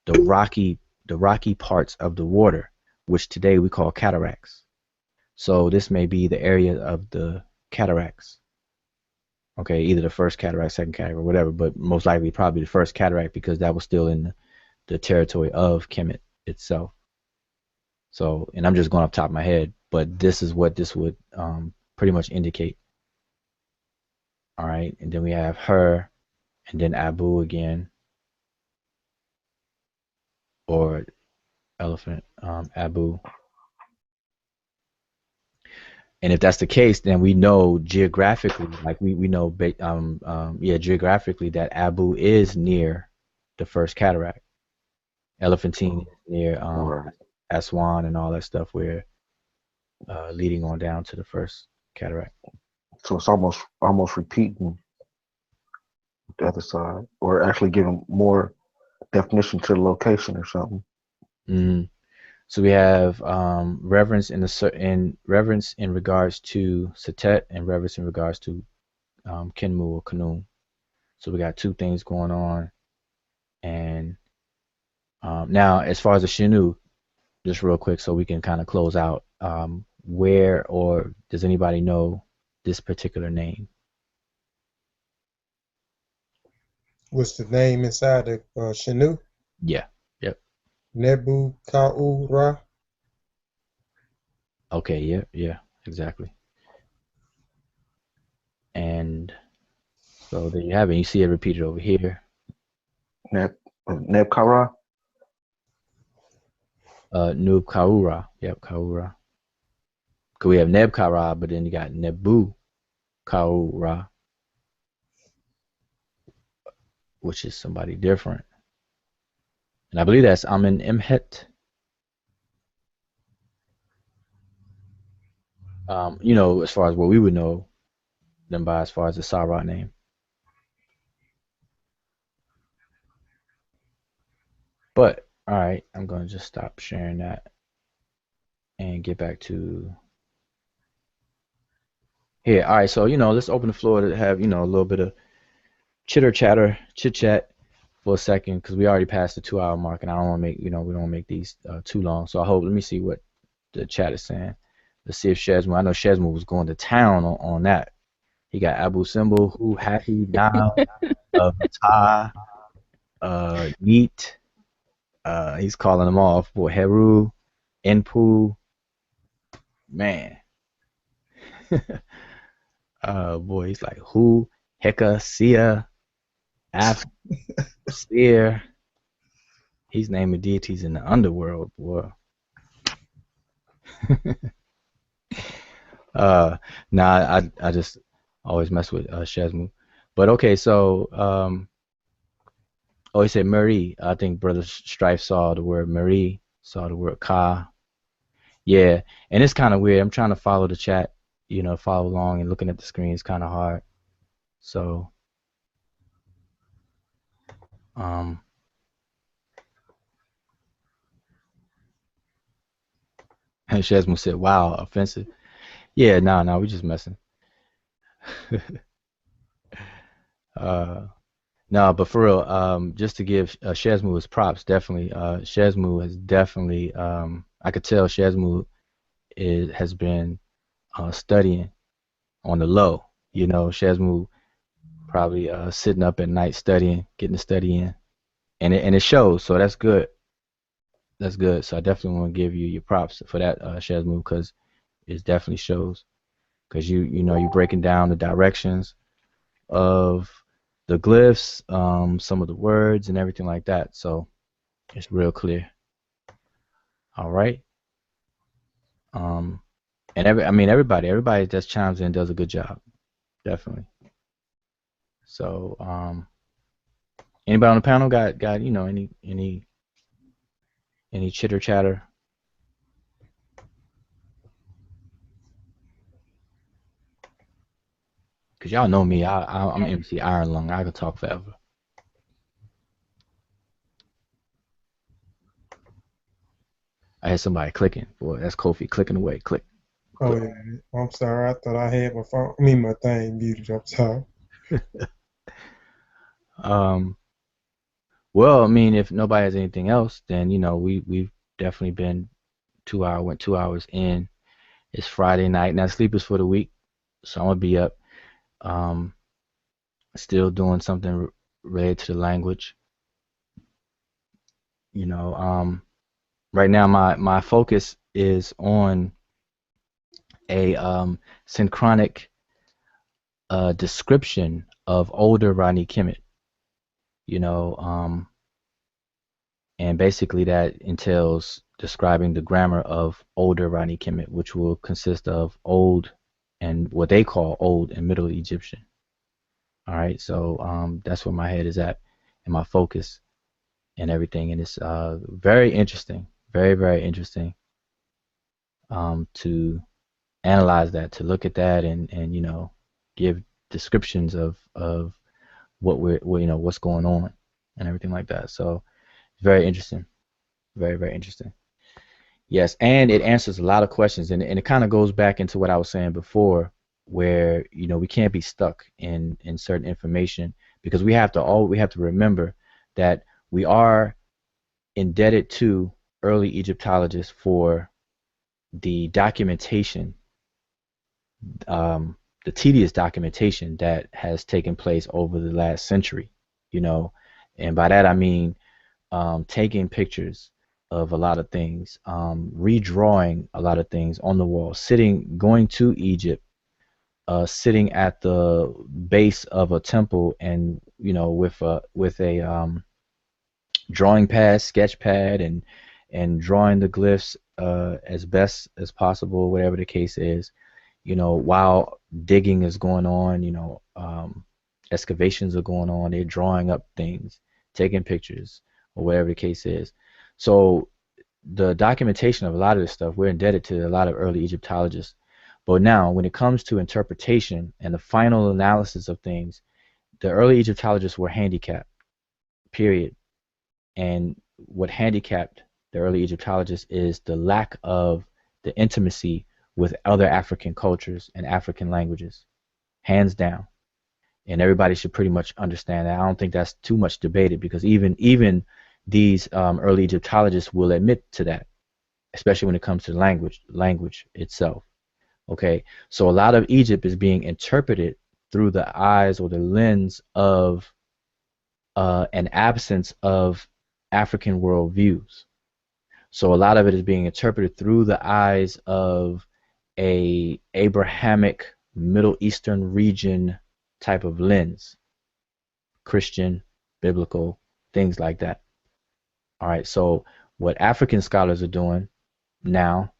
the rocky parts of the water, which today we call cataracts. So this may be the area of the cataracts. Okay, either the first cataract, second cataract, or whatever, but most likely probably the first cataract because that was still in the territory of Kemet itself. So, and I'm just going off the top of my head, but this is what this would pretty much indicate. All right, and then we have her, and then Abu again, or elephant, Abu. And if that's the case, then we know geographically, like we know, geographically that Abu is near the first cataract. Elephantine is near Right. Aswan and all that stuff. Where leading on down to the first cataract. So it's almost repeating the other side, or actually giving more definition to the location or something. Mm. So we have reverence reverence in regards to Setet and reverence in regards to Kenmu or Kanum. So we got two things going on. And now, as far as the Shinu, just real quick, so we can kind of close out. Where or does anybody know this particular name? What's the name inside the Shanu? Yeah. Yep. Nebu Kaura. Okay. Yeah. Yeah. Exactly. And so there you have it. You see it repeated over here. Nebkara. Nub Kaura. Yep. Kaura. Because we have Neb Kara, but then you got Nebu Kaura, which is somebody different. And I believe that's Amen Imhet. As far as what we would know them by, as far as the Sarah name. But all right, I'm gonna just stop sharing that and get back to here. All right, so let's open the floor to have a little bit of chit chat for a second, because we already passed the 2 hour mark, and I don't want to make we don't make these too long. So let me see what the chat is saying. Let's see if Shesmu. I know Shesmu was going to town on that. He got Abu Simbel, who Hahi now, Vata, Neat. He's calling them off. Boy, Heru, Enpu, man. Boy, he's like who, Heka, Sia, Af, Seer. He's naming deities in the underworld, boy. Nah, I just always mess with Shesmu. But okay, so he said Marie. I think Brother Strife saw the word Marie, saw the word Ka. Yeah, and it's kind of weird. I'm trying to follow the chat, follow along, and looking at the screen is kind of hard. So, and Shesmu said, "Wow, offensive." Yeah, no, we just messing. No, but for real, just to give Shesmu his props, definitely. Shesmu has definitely, I could tell Shesmu has been studying on the low. Shesmu probably sitting up at night studying, getting the study in, and it shows. So that's good. That's good. So I definitely want to give you your props for that, Shesmu, because it definitely shows. Because you're breaking down the directions of the glyphs, some of the words and everything like that. So it's real clear. All right. And everybody that chimes in does a good job. Definitely. So, anybody on the panel got any chitter chatter? Cause y'all know me, I'm MC Iron Lung. I could talk forever. I had somebody clicking. Boy, that's Kofi clicking away. Click. Oh yeah, I'm sorry. I thought I had my phone. My thing muted. I'm sorry. Well, if nobody has anything else, then we've definitely been 2 hours. Went 2 hours in. It's Friday night now. Sleep is for the week, so I'm gonna be up. Still doing something related to the language. You know, right now my focus is on a synchronic description of older Rodney Kemet. You know, and basically that entails describing the grammar of older Rodney Kemet, which will consist of old and what they call old and middle Egyptian. All right, so that's where my head is at and my focus and everything, and it's very interesting, very interesting to analyze that, to look at that, and you know, give descriptions of you know, what's going on and everything like that. So very interesting, very interesting. Yes, and it answers a lot of questions, and it kind of goes back into what I was saying before, where you know we can't be stuck in certain information because we have to remember that we are indebted to early Egyptologists for the documentation, the tedious documentation that has taken place over the last century, you know, and by that I mean taking pictures of a lot of things, redrawing a lot of things on the wall, going to Egypt, sitting at the base of a temple, and you know, with a drawing pad, sketch pad, and drawing the glyphs as best as possible, whatever the case is. You know, while digging is going on, you know, excavations are going on. They're drawing up things, taking pictures, or whatever the case is. So the documentation of a lot of this stuff, we're indebted to a lot of early Egyptologists. But now, when it comes to interpretation and the final analysis of things, the early Egyptologists were handicapped, period. And what handicapped the early Egyptologists is the lack of the intimacy with other African cultures and African languages, hands down. And everybody should pretty much understand that. I don't think that's too much debated because even these early Egyptologists will admit to that, especially when it comes to language itself. Okay, so a lot of Egypt is being interpreted through the eyes or the lens of an absence of African worldviews. So a lot of it is being interpreted through the eyes of a Abrahamic Middle Eastern region type of lens, Christian, biblical, things like that. All right, so what African scholars are doing now,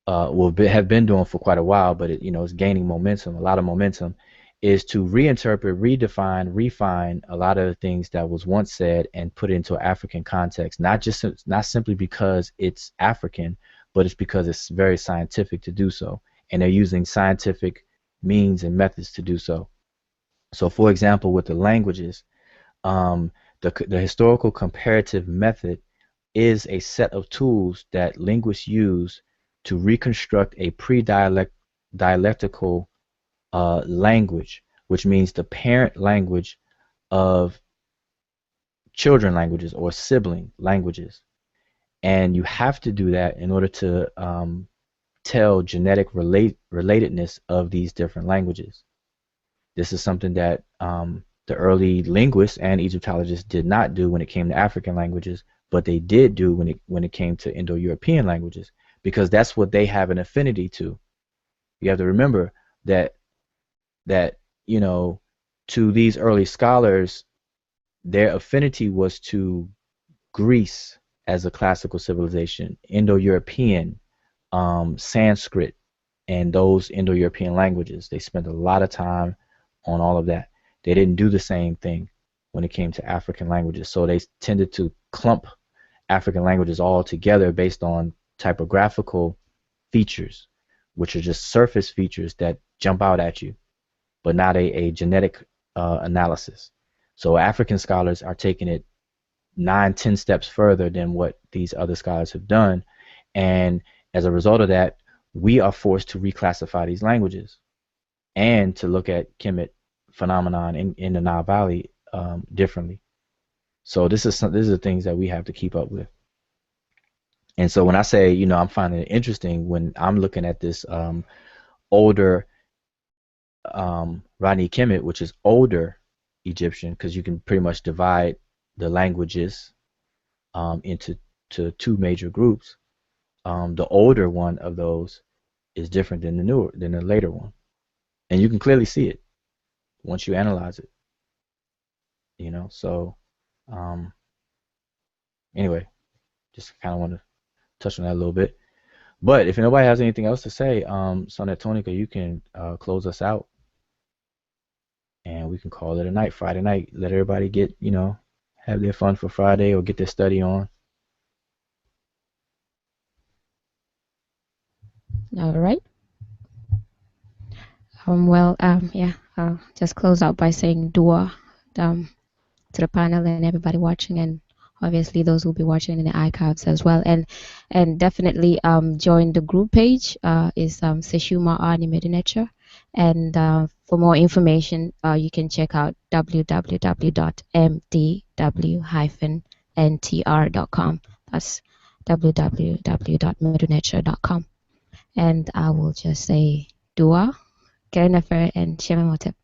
have been doing for quite a while, but you know, it's gaining momentum, a lot of momentum, is to reinterpret, redefine, refine a lot of the things that was once said and put it into African context. Not simply because it's African, but it's because it's very scientific to do so, and they're using scientific means and methods to do so. So, for example, with the languages, the historical comparative method is a set of tools that linguists use to reconstruct a pre-dialectical language, which means the parent language of children languages or sibling languages. And you have to do that in order to tell genetic relatedness of these different languages. This is something that the early linguists and Egyptologists did not do when it came to African languages, but they did do when it came to Indo-European languages, because that's what they have an affinity to. You have to remember that you know, to these early scholars, their affinity was to Greece as a classical civilization, Indo-European, Sanskrit, and those Indo-European languages. They spent a lot of time on all of that. They didn't do the same thing when it came to African languages. So they tended to clump African languages all together based on typographical features, which are just surface features that jump out at you, but not a genetic analysis. So African scholars are taking it 9-10 steps further than what these other scholars have done, and as a result of that, we are forced to reclassify these languages and to look at Kemet phenomenon in the Nile Valley differently. So this is the things that we have to keep up with. And so when I say, you know, I'm finding it interesting when I'm looking at this older Rodney Kemet, which is older Egyptian, because you can pretty much divide the languages into two major groups. The older one of those is different than the later one, and you can clearly see it once you analyze it. So um, anyway, just kind of want to touch on that a little bit. But if nobody has anything else to say, Sonet Tonica, you can close us out, and we can call it a night. Friday night. Let everybody get have their fun for Friday or get their study on. All right. Yeah. I'll just close out by saying dua to the panel and everybody watching, and obviously those who will be watching in the archives as well. And definitely join the group page. Is Seshew mdw-ntr. And for more information, you can check out www.mdw-ntr.com. That's www.mdw-ntr.com. And I will just say dua, Karen and Shema Motep.